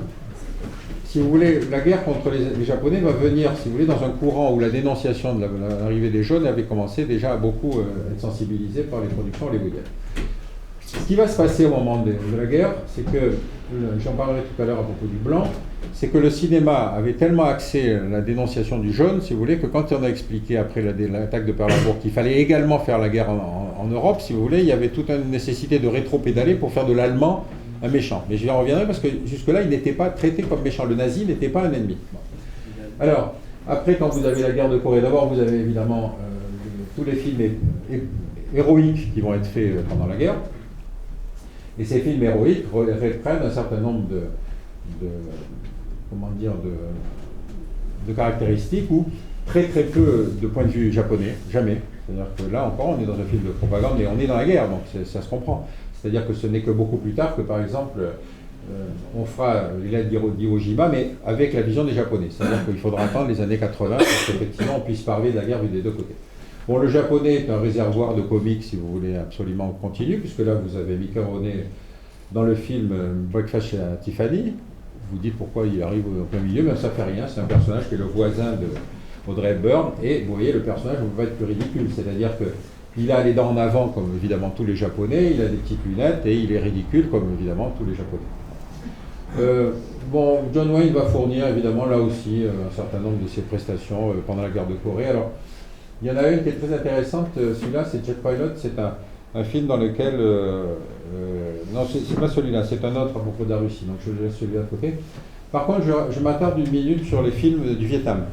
si vous voulez, la guerre contre les Japonais va venir, si vous voulez, dans un courant où la dénonciation de l'arrivée des jaunes avait commencé déjà à beaucoup être sensibilisée par les productions hollywoodiennes. Ce qui va se passer au moment de la guerre, c'est que, j'en parlerai tout à l'heure à propos du blanc, c'est que le cinéma avait tellement axé la dénonciation du jaune, si vous voulez, que quand on a expliqué après l'attaque de Pearl Harbor qu'il fallait également faire la guerre en Europe, si vous voulez, il y avait toute une nécessité de rétro-pédaler pour faire de l'allemand un méchant. Mais j'y reviendrai parce que jusque-là, il n'était pas traité comme méchant. Le nazi n'était pas un ennemi. Bon. Alors, après, quand vous avez la guerre de Corée, d'abord, vous avez évidemment tous les films héroïques qui vont être faits pendant la guerre. Et ces films héroïques reprennent un certain nombre de caractéristiques où très très peu de point de vue japonais, jamais. C'est-à-dire que là encore, on est dans un film de propagande et on est dans la guerre, donc ça se comprend. C'est-à-dire que ce n'est que beaucoup plus tard que, par exemple, on fera les lettres d'Iwo Jima, mais avec la vision des Japonais. C'est-à-dire qu'il faudra attendre les années 80 pour qu'effectivement on puisse parler de la guerre vue des deux côtés. Bon, le japonais est un réservoir de comics, si vous voulez, absolument continu, puisque là, vous avez Mickey Rooney dans le film Breakfast chez Tiffany. Vous dites pourquoi il arrive au plein milieu, mais ça ne fait rien, c'est un personnage qui est le voisin de Audrey Hepburn, et vous voyez, le personnage va être plus ridicule, c'est-à-dire qu'il a les dents en avant, comme évidemment tous les Japonais, il a des petites lunettes, et il est ridicule, comme évidemment tous les Japonais. Bon, John Wayne va fournir évidemment là aussi un certain nombre de ses prestations pendant la guerre de Corée. Alors, il y en a une qui est très intéressante, celui-là c'est Jet Pilot, c'est un film dans lequel... non, c'est pas celui-là, c'est un autre à propos de la Russie, donc je laisse celui-là de côté. Par contre, je m'attarde une minute sur les films du Vietnam.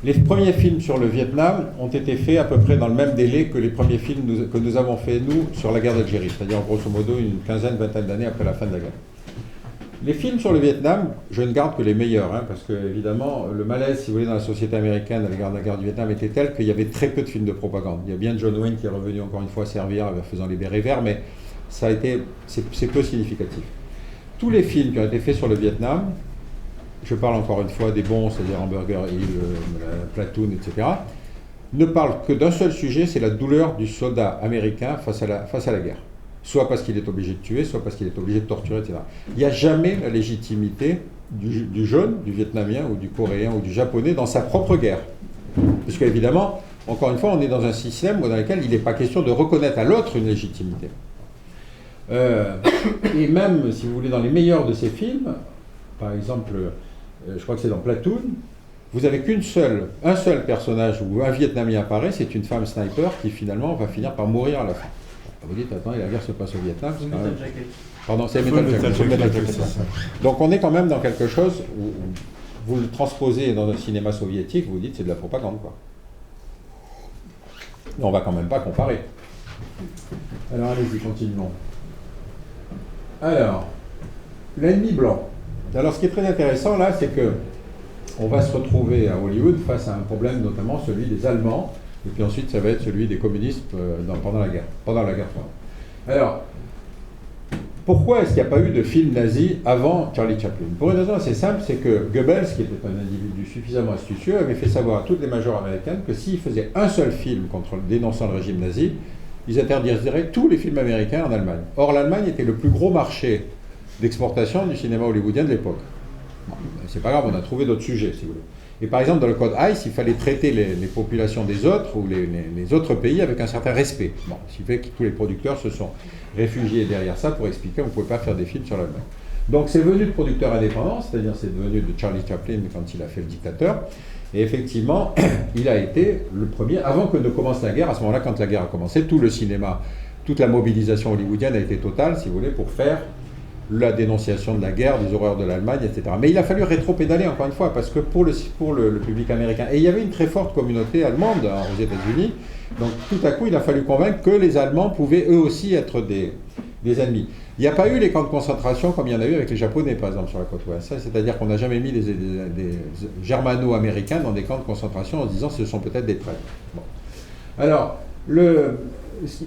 Les premiers films sur le Vietnam ont été faits à peu près dans le même délai que les premiers films que nous avons faits, nous, sur la guerre d'Algérie, c'est-à-dire grosso modo une quinzaine, vingtaine d'années après la fin de la guerre. Les films sur le Vietnam, je ne garde que les meilleurs, hein, parce que évidemment, le malaise, si vous voulez, dans la société américaine à l'égard de la guerre du Vietnam était tel qu'il y avait très peu de films de propagande. Il y a bien John Wayne qui est revenu encore une fois servir en faisant les bérets verts, mais c'est peu significatif. Tous les films qui ont été faits sur le Vietnam, je parle encore une fois des bons, c'est-à-dire Hamburger Hill, Platoon, etc., ne parlent que d'un seul sujet, c'est la douleur du soldat américain face à la guerre. Soit parce qu'il est obligé de tuer, soit parce qu'il est obligé de torturer, etc. Il n'y a jamais la légitimité du jeune, du Vietnamien ou du Coréen ou du Japonais dans sa propre guerre. Parce qu'évidemment, encore une fois, on est dans un système dans lequel il n'est pas question de reconnaître à l'autre une légitimité. Et même, si vous voulez, dans les meilleurs de ces films, par exemple, je crois que c'est dans Platoon, vous n'avez un seul personnage où un Vietnamien apparaît, c'est une femme sniper qui finalement va finir par mourir à la fin. Vous dites, attendez, la guerre se passe au Vietnam. Pardon, c'est Metal Jacket. Donc on est quand même dans quelque chose où vous le transposez dans un cinéma soviétique, vous dites c'est de la propagande, quoi. Mais on va quand même pas comparer. Alors allez-y, continuons. Alors, l'ennemi blanc. Alors ce qui est très intéressant là, c'est que on va se retrouver à Hollywood face à un problème, notamment celui des Allemands, et puis ensuite ça va être celui des communistes pendant la guerre froide. Alors, pourquoi est-ce qu'il n'y a pas eu de film nazi avant Charlie Chaplin? Pour une raison assez simple, c'est que Goebbels, qui était un individu suffisamment astucieux, avait fait savoir à toutes les majors américaines que s'ils faisaient un seul film dénonçant le régime nazi, ils interdiraient tous les films américains en Allemagne. Or, l'Allemagne était le plus gros marché d'exportation du cinéma hollywoodien de l'époque. Bon, c'est pas grave, on a trouvé d'autres sujets, si vous voulez. Et par exemple, dans le code ICE, il fallait traiter les populations des autres ou les autres pays avec un certain respect. Bon, ce qui fait que tous les producteurs se sont réfugiés derrière ça pour expliquer qu'on ne pouvait pas faire des films sur l'Allemagne. Donc c'est venu de producteurs indépendants, c'est-à-dire c'est devenu de Charlie Chaplin quand il a fait Le Dictateur. Et effectivement, il a été le premier, avant que ne commence la guerre, à ce moment-là, quand la guerre a commencé, tout le cinéma, toute la mobilisation hollywoodienne a été totale, si vous voulez, pour faire la dénonciation de la guerre, des horreurs de l'Allemagne, etc. Mais il a fallu rétro-pédaler, encore une fois, parce que pour le public américain, et il y avait une très forte communauté allemande aux États-Unis, donc tout à coup, il a fallu convaincre que les Allemands pouvaient eux aussi être des ennemis. Il n'y a pas eu les camps de concentration comme il y en a eu avec les Japonais, par exemple, sur la côte ouest. C'est-à-dire qu'on n'a jamais mis des germano-américains dans des camps de concentration en se disant ce sont peut-être des traîtres. Bon. Alors,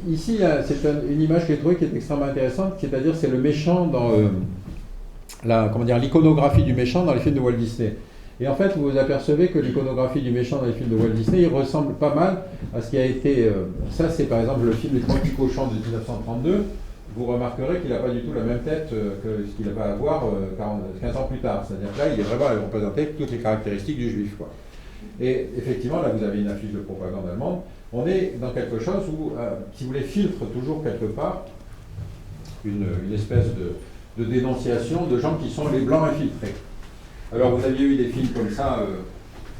ici, c'est une image que j'ai trouvée qui est extrêmement intéressante, c'est-à-dire c'est le méchant dans l'iconographie du méchant dans les films de Walt Disney. Et en fait, vous vous apercevez que l'iconographie du méchant dans les films de Walt Disney, il ressemble pas mal à ce qui a été... ça, c'est par exemple le film Les Trois petits cochons de 1932. Vous remarquerez qu'il n'a pas du tout la même tête que ce qu'il va avoir 15 ans plus tard. C'est-à-dire que là, il est vraiment représenté avec toutes les caractéristiques du juif, quoi. Et effectivement, là, vous avez une affiche de propagande allemande. On est dans quelque chose où, si vous voulez, filtre toujours quelque part une espèce de dénonciation de gens qui sont les blancs infiltrés. Alors, vous aviez eu des films comme ça,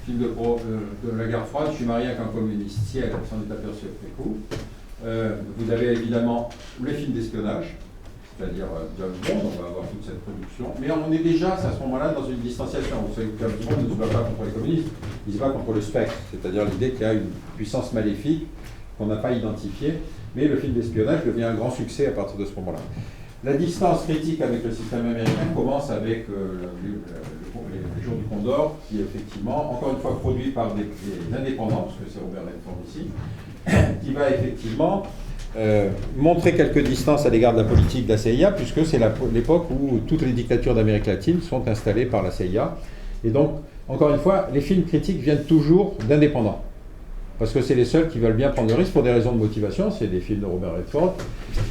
films de la guerre froide, Je suis marié avec un communiste, si elle s'en est aperçue après coup. Vous avez évidemment les films d'espionnage, c'est-à-dire James Bond, on va avoir toute cette production, mais on est déjà à ce moment-là dans une distanciation. Vous savez que James Bond ne se bat pas contre les communistes, il se bat contre le spectre, c'est-à-dire l'idée qu'il y a une puissance maléfique qu'on n'a pas identifiée, mais le film d'espionnage devient un grand succès à partir de ce moment-là. La distance critique avec le système américain commence avec les Jours du Condor, qui est effectivement, encore une fois, produit par des indépendants, parce que c'est Robert Redford ici, qui va effectivement montrer quelques distances à l'égard de la politique de la CIA, puisque c'est l'époque où toutes les dictatures d'Amérique latine sont installées par la CIA. Et donc, encore une fois, les films critiques viennent toujours d'indépendants, parce que c'est les seuls qui veulent bien prendre le risque pour des raisons de motivation. C'est des films de Robert Redford,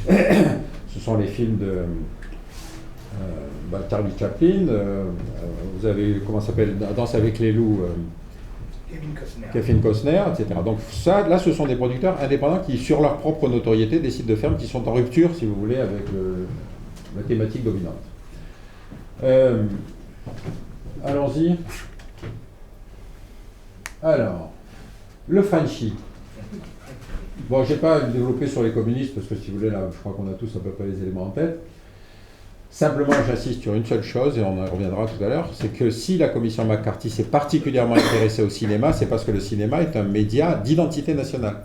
ce sont les films de Charlie Chaplin, vous avez, comment ça s'appelle, Danse avec les loups, Kevin Costner, etc. Donc ça, là, ce sont des producteurs indépendants qui, sur leur propre notoriété, décident de faire, qui sont en rupture, si vous voulez, avec la thématique dominante. Allons-y. Alors, le Frenchie. Bon, je n'ai pas développé sur les communistes, parce que si vous voulez, là, je crois qu'on a tous à peu près les éléments en tête. Simplement, j'insiste sur une seule chose, et on en reviendra tout à l'heure, c'est que si la commission McCarthy s'est particulièrement intéressée au cinéma, c'est parce que le cinéma est un média d'identité nationale.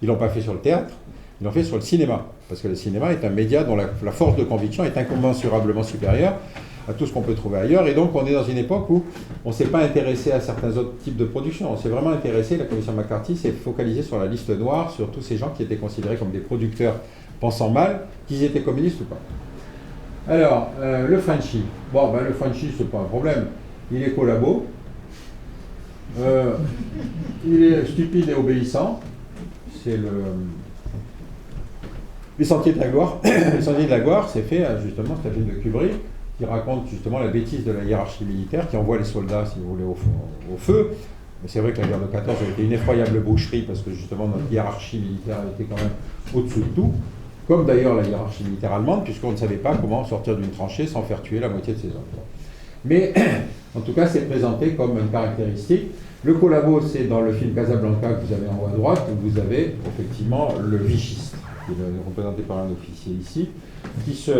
Ils ne l'ont pas fait sur le théâtre, ils l'ont fait sur le cinéma, parce que le cinéma est un média dont la force de conviction est incommensurablement supérieure à tout ce qu'on peut trouver ailleurs. Et donc, on est dans une époque où on ne s'est pas intéressé à certains autres types de production. On s'est vraiment intéressé, la commission McCarthy s'est focalisée sur la liste noire, sur tous ces gens qui étaient considérés comme des producteurs pensant mal, qu'ils étaient communistes ou pas. Alors, le Frenchie. Bon, ben, le Frenchie, c'est pas un problème. Il est collabo. Il est stupide et obéissant. C'est les Sentiers de la Gloire. Les Sentiers de la Gloire, c'est fait justement, c'est un film de Kubrick qui raconte justement la bêtise de la hiérarchie militaire, qui envoie les soldats, si vous voulez, au feu. Mais c'est vrai que la guerre de 14 a été une effroyable boucherie parce que justement notre hiérarchie militaire était quand même au-dessous de tout. Comme d'ailleurs la hiérarchie militaire allemande, puisqu'on ne savait pas comment sortir d'une tranchée sans faire tuer la moitié de ses hommes. Mais en tout cas, c'est présenté comme une caractéristique. Le collabo, c'est dans le film Casablanca que vous avez en haut à droite, où vous avez effectivement le vichiste, qui est représenté par un officier ici, qui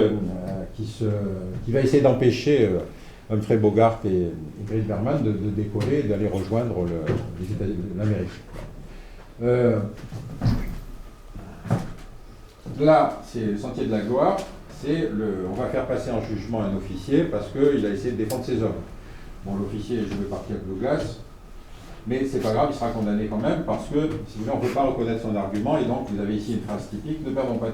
va essayer d'empêcher Humphrey Bogart et Ingrid Bergman de décoller et d'aller rejoindre l'Amérique. Là, c'est le Sentier de la Gloire. On va faire passer en jugement un officier parce qu'il a essayé de défendre ses hommes. Bon, l'officier est joué par Kirk Douglas, mais c'est pas grave, il sera condamné quand même parce que, si vous voulez, on ne peut pas reconnaître son argument. Et donc, vous avez ici une phrase typique: ne perdons pas ne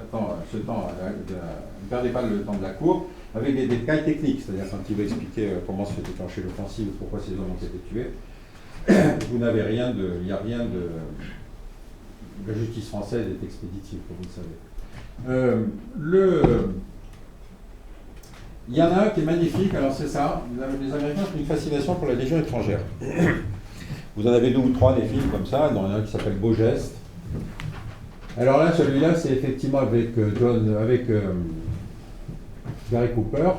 perdez pas le temps de la cour, avec des détails techniques, c'est-à-dire quand il va expliquer comment se fait déclencher l'offensive ou pourquoi ces hommes ont été tués. Vous n'avez rien de, il n'y a rien de. La justice française est expéditive, comme vous le savez. Il y en a un qui est magnifique, alors c'est ça, les Américains ont une fascination pour la Légion étrangère. Vous en avez 2 ou 3 des films comme ça, dont il y en a un qui s'appelle Beau Geste. Alors là, celui-là, c'est effectivement avec Gary Cooper,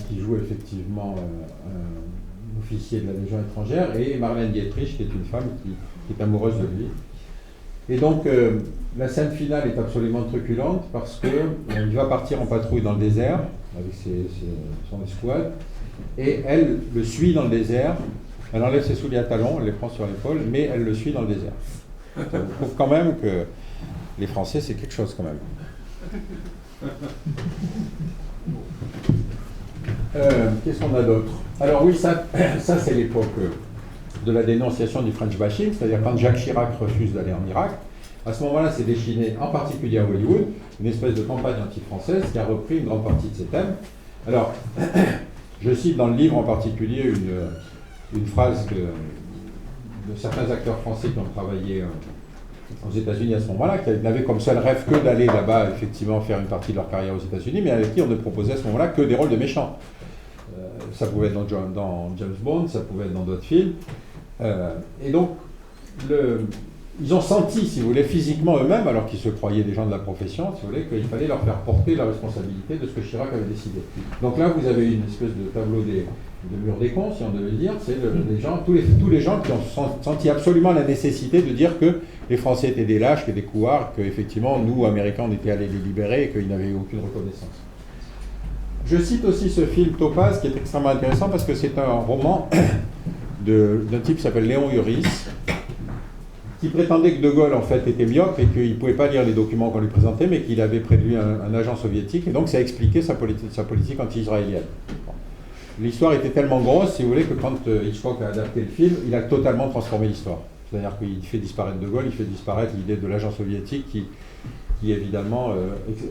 qui joue effectivement un officier de la Légion étrangère, et Marlène Dietrich, qui est une femme qui est amoureuse de lui. Et donc, la scène finale est absolument truculente parce qu'il va partir en patrouille dans le désert avec son escouade, et elle le suit dans le désert. Elle enlève ses souliers à talons, elle les prend sur l'épaule, mais elle le suit dans le désert. Ça prouve quand même que les Français, c'est quelque chose quand même. Qu'est-ce qu'on a d'autre? Alors oui, ça c'est l'époque de la dénonciation du French bashing, c'est-à-dire quand Jacques Chirac refuse d'aller en Irak. À ce moment-là, c'est déchaîné, en particulier à Hollywood, une espèce de campagne anti-française qui a repris une grande partie de ces thèmes. Alors, je cite dans le livre en particulier une phrase de certains acteurs français qui ont travaillé aux États-Unis à ce moment-là, qui n'avaient comme seul rêve que d'aller là-bas, effectivement, faire une partie de leur carrière aux États-Unis, mais avec qui on ne proposait à ce moment-là que des rôles de méchants. Ça pouvait être dans James Bond, ça pouvait être dans d'autres films. Et donc, ils ont senti, si vous voulez, physiquement eux-mêmes, alors qu'ils se croyaient des gens de la profession, si vous voulez, qu'il fallait leur faire porter la responsabilité de ce que Chirac avait décidé. Donc là, vous avez une espèce de tableau de mur des cons, si on devait le dire, c'est tous les gens qui ont senti absolument la nécessité de dire que les Français étaient des lâches, que des couards, qu'effectivement, nous, Américains, on était allés les libérer et qu'ils n'avaient aucune reconnaissance. Je cite aussi ce film Topaz, qui est extrêmement intéressant parce que c'est un roman d'un type qui s'appelle Léon Uris, qui prétendait que De Gaulle, en fait, était myope et qu'il ne pouvait pas lire les documents qu'on lui présentait, mais qu'il avait près de lui un agent soviétique, et donc ça expliquait sa politique anti-israélienne. Bon. L'histoire était tellement grosse, si vous voulez, que quand Hitchcock a adapté le film, il a totalement transformé l'histoire. C'est-à-dire qu'il fait disparaître De Gaulle, il fait disparaître l'idée de l'agent soviétique qui évidemment,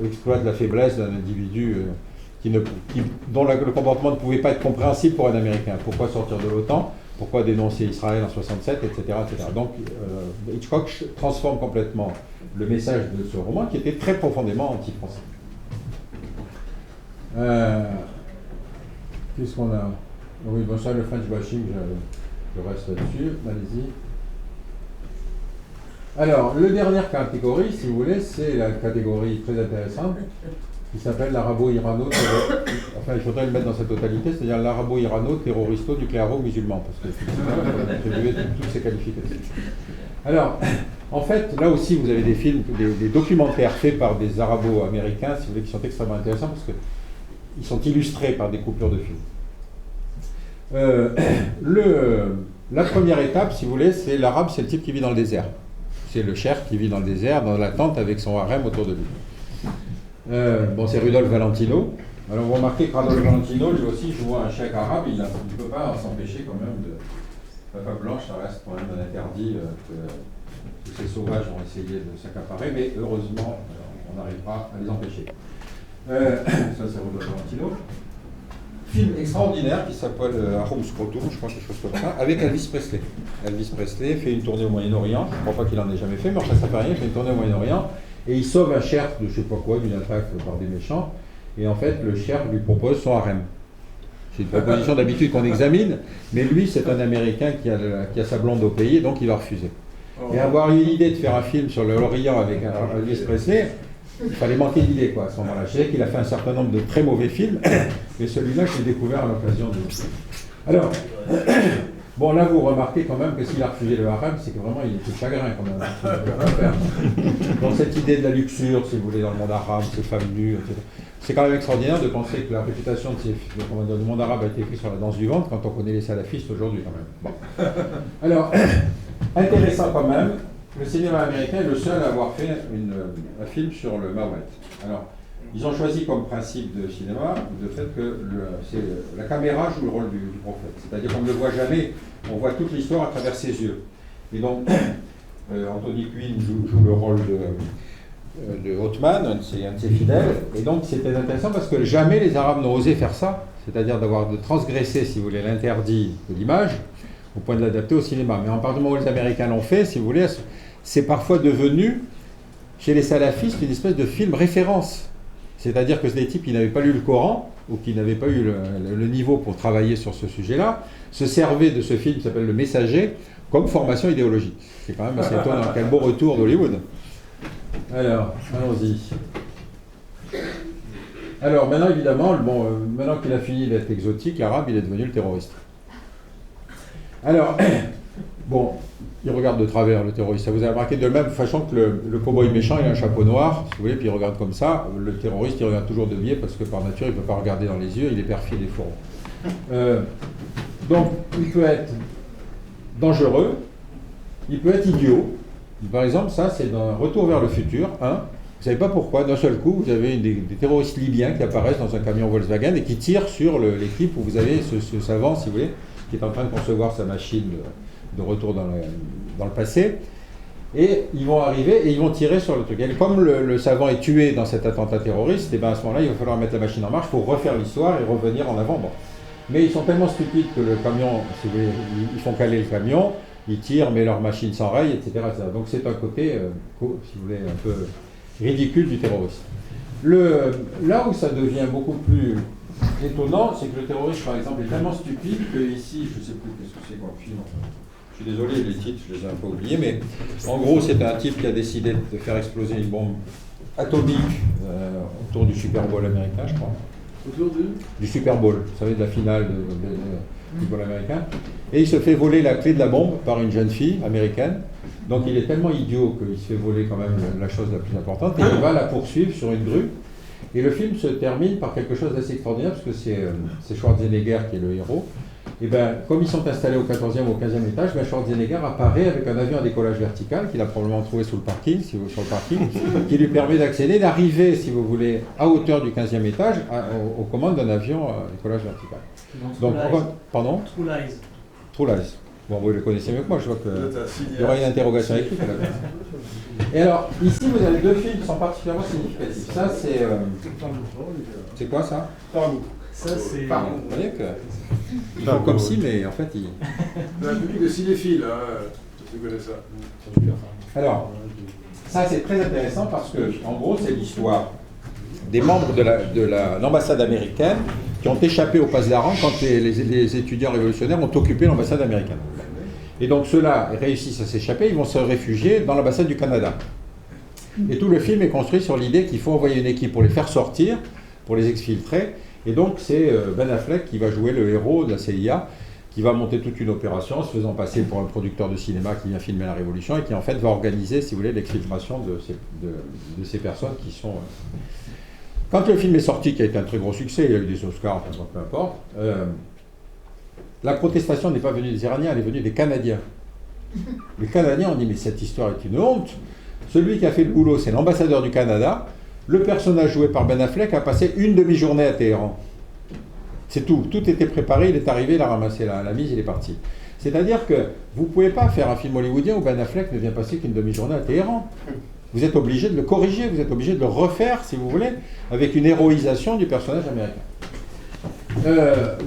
exploite la faiblesse d'un individu dont le comportement ne pouvait pas être compréhensible pour un Américain. Pourquoi sortir de l'OTAN ? Pourquoi dénoncer Israël en 67, etc. etc. Donc Hitchcock transforme complètement le message de ce roman qui était très profondément anti-français. Qu'est-ce qu'on a? Oui, bon, ça, le French bashing, je reste là-dessus. Allez-y. Alors, la dernière catégorie, si vous voulez, c'est la catégorie très intéressante qui s'appelle l'arabo-irano, enfin il faudrait le mettre dans sa totalité, c'est-à-dire l'arabo-irano-terroristo-nucléaro-musulman, parce que on a attribué toutes ces qualifications. Alors, en fait, là aussi vous avez des films, des documentaires faits par des arabo-américains, si vous voulez, qui sont extrêmement intéressants, parce qu'ils sont illustrés par des coupures de films. La première étape, si vous voulez, c'est l'arabe, c'est le type qui vit dans le désert. C'est le cheikh qui vit dans le désert, dans la tente avec son harem autour de lui. Bon, c'est Rudolph Valentino, Alors vous remarquez que Radolfo Valentino, lui aussi, jouant un chèque arabe, il ne peut pas s'empêcher quand même de... Papa Blanche, ça reste quand même un interdit que tous ces sauvages ont essayé de s'accaparer, mais heureusement, on n'arrivera à les empêcher. Ça, c'est Radolfo Valentino. Film extraordinaire qui s'appelle Ahum Scrotum, je crois, quelque chose comme ça, avec Elvis Presley. Elvis Presley fait une tournée au Moyen-Orient, je ne crois pas qu'il en ait jamais fait, mais enfin ça fait rien, il fait une tournée au Moyen-Orient, et il sauve un shérif de je ne sais pas quoi, d'une attaque par des méchants, et en fait le shérif lui propose son harem. C'est une proposition d'habitude qu'on examine, mais lui c'est un Américain qui a sa blonde au pays, donc il va refuser. Et avoir eu l'idée de faire un film sur l'Orient avec Elvis Presley, il fallait manquer d'idées quoi, à ce moment-là. Je sais qu'il a fait un certain nombre de très mauvais films, mais celui-là, je l'ai découvert à l'occasion de... Alors, bon là, vous remarquez quand même que s'il a refusé le harem, c'est que vraiment, il était chagrin quand même. Donc cette idée de la luxure, si vous voulez, dans le monde arabe, ces femmes nues, etc. C'est quand même extraordinaire de penser que la réputation du monde arabe a été prise sur la danse du ventre quand on connaît les salafistes aujourd'hui quand même. Bon. Alors, intéressant quand même, le cinéma américain est le seul à avoir fait un film sur le Mahomet. Alors, ils ont choisi comme principe de cinéma le fait que la caméra joue le rôle du prophète. C'est-à-dire qu'on ne le voit jamais, on voit toute l'histoire à travers ses yeux. Et donc, Anthony Quinn joue le rôle de Othman, un de ses fidèles. Et donc, c'était intéressant parce que jamais les Arabes n'ont osé faire ça, c'est-à-dire de transgresser, si vous voulez, l'interdit de l'image, au point de l'adapter au cinéma. Mais en partir du moment où les Américains l'ont fait, si vous voulez, c'est parfois devenu, chez les salafistes, une espèce de film référence. C'est-à-dire que des types qui n'avaient pas lu le Coran, ou qui n'avaient pas eu le niveau pour travailler sur ce sujet-là, se servaient de ce film qui s'appelle Le Messager, comme formation idéologique. C'est quand même assez étonnant. Quel beau retour d'Hollywood. Alors, allons-y. Alors, maintenant, évidemment, maintenant qu'il a fini d'être exotique, l'arabe, il est devenu le terroriste. Alors, bon, il regarde de travers le terroriste. Ça vous a remarqué de la même façon que le cow-boy méchant, il a un chapeau noir, si vous voulez, puis il regarde comme ça. Le terroriste, il regarde toujours de biais parce que par nature, il ne peut pas regarder dans les yeux, il est perfide et fourreau. Donc, il peut être dangereux, il peut être idiot. Par exemple, ça, c'est dans Retour vers le futur. Vous ne savez pas pourquoi, d'un seul coup, vous avez des terroristes libyens qui apparaissent dans un camion Volkswagen et qui tirent sur l'équipe où vous avez ce savant, si vous voulez, qui est en train de concevoir sa machine de retour dans le passé. Et ils vont arriver et ils vont tirer sur le truc. Et comme le savant est tué dans cet attentat terroriste, et bien à ce moment-là, il va falloir mettre la machine en marche pour refaire l'histoire et revenir en avant. Bon. Mais ils sont tellement stupides que le camion, si vous voulez, ils font caler le camion, ils tirent, mais leur machine s'enraye, etc. Donc c'est un côté, si vous voulez, un peu ridicule du terrorisme. Là où ça devient beaucoup plus étonnant, c'est que le terroriste, par exemple, est tellement stupide que ici, je ne sais plus qu'est-ce que c'est comme film. Je suis désolé, les titres, je les ai un peu oubliés, mais en gros, c'est un type qui a décidé de faire exploser une bombe atomique autour du Super Bowl américain, je crois. Autour du Super Bowl, vous savez, de la finale du football américain. Et il se fait voler la clé de la bombe par une jeune fille américaine. Donc il est tellement idiot qu'il se fait voler quand même la chose la plus importante. Et il va la poursuivre sur une grue. Et le film se termine par quelque chose d'assez extraordinaire, parce que c'est Schwarzenegger qui est le héros. Et bien, comme ils sont installés au 14e ou au 15e étage, Schwarzenegger apparaît avec un avion à décollage vertical qu'il a probablement trouvé sur le parking, qui lui permet d'accéder, d'arriver, si vous voulez, à hauteur du 15e étage, aux commandes d'un avion à décollage vertical. Donc, pardon ? True Lies. True Lies. Bon, vous le connaissez mieux que moi, je vois qu'il y aura une interrogation écrite. Et alors, ici, vous avez deux films qui sont particulièrement significatifs. Ça, c'est... c'est quoi, ça ? Ça, c'est... Vous voyez que... Ils font comme si, mais en fait, ils... Un public de cinéphiles, tu connais ça. Alors, ça, c'est très intéressant parce que, en gros, c'est l'histoire des membres de l'ambassade américaine qui ont échappé au passe d'Aran quand les étudiants révolutionnaires ont occupé l'ambassade américaine. Et donc ceux-là réussissent à s'échapper, ils vont se réfugier dans l'ambassade du Canada. Et tout le film est construit sur l'idée qu'il faut envoyer une équipe pour les faire sortir, pour les exfiltrer. Et donc c'est Ben Affleck qui va jouer le héros de la CIA, qui va monter toute une opération, se faisant passer pour un producteur de cinéma qui vient filmer la Révolution et qui en fait va organiser, si vous voulez, l'exfiltration de ces personnes qui sont... Quand le film est sorti, qui a été un très gros succès, il y a eu des Oscars, enfin peu importe, la protestation n'est pas venue des Iraniens, elle est venue des Canadiens. Les Canadiens ont dit, mais cette histoire est une honte. Celui qui a fait le boulot, c'est l'ambassadeur du Canada, Le personnage joué par Ben Affleck a passé une demi-journée à Téhéran. C'est tout. Tout était préparé, il est arrivé, il a ramassé la mise, il est parti. C'est-à-dire que vous ne pouvez pas faire un film hollywoodien où Ben Affleck ne vient passer qu'une demi-journée à Téhéran. Vous êtes obligé de le corriger, vous êtes obligé de le refaire, si vous voulez, avec une héroïsation du personnage américain.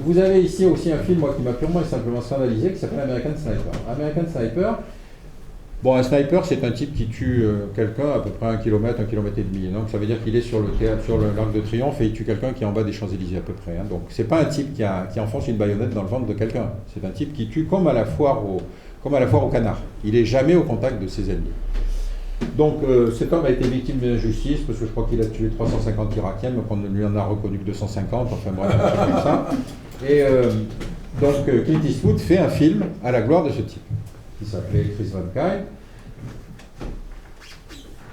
Vous avez ici aussi un film, moi, qui m'a purement et simplement scandalisé, qui s'appelle American Sniper. American Sniper, bon, un sniper, c'est un type qui tue quelqu'un à peu près 1 km, 1 km et demi. Donc ça veut dire qu'il est sur le théâtre, sur l'Arc de Triomphe, et il tue quelqu'un qui est en bas des Champs-Élysées à peu près. Hein. Donc c'est pas un type qui enfonce une baïonnette dans le ventre de quelqu'un. C'est un type qui tue comme à la foire au canard. Il n'est jamais au contact de ses ennemis. Donc cet homme a été victime d'une injustice, parce que je crois qu'il a tué 350 Irakiens, mais qu'on ne lui en a reconnu que 250, enfin bref, un truc comme ça. Et donc Clint Eastwood fait un film à la gloire de ce type, qui s'appelait Chris Van Kyle.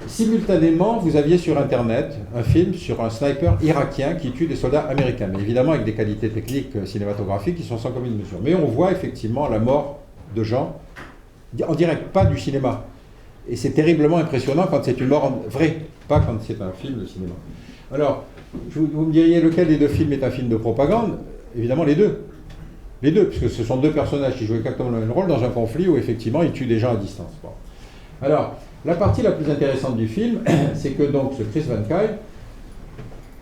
Simultanément, vous aviez sur Internet un film sur un sniper irakien qui tue des soldats américains, mais évidemment avec des qualités techniques cinématographiques qui sont sans commune mesure. Mais on voit effectivement la mort de gens en direct, pas du cinéma. Et c'est terriblement impressionnant quand c'est une mort vraie, pas quand c'est un film de cinéma. Alors, vous me diriez lequel des deux films est un film de propagande? Évidemment les deux. Les deux, puisque ce sont deux personnages qui jouent exactement le même rôle dans un conflit où effectivement ils tuent des gens à distance. Bon. Alors, la partie la plus intéressante du film, c'est que donc ce Chris Van Kyle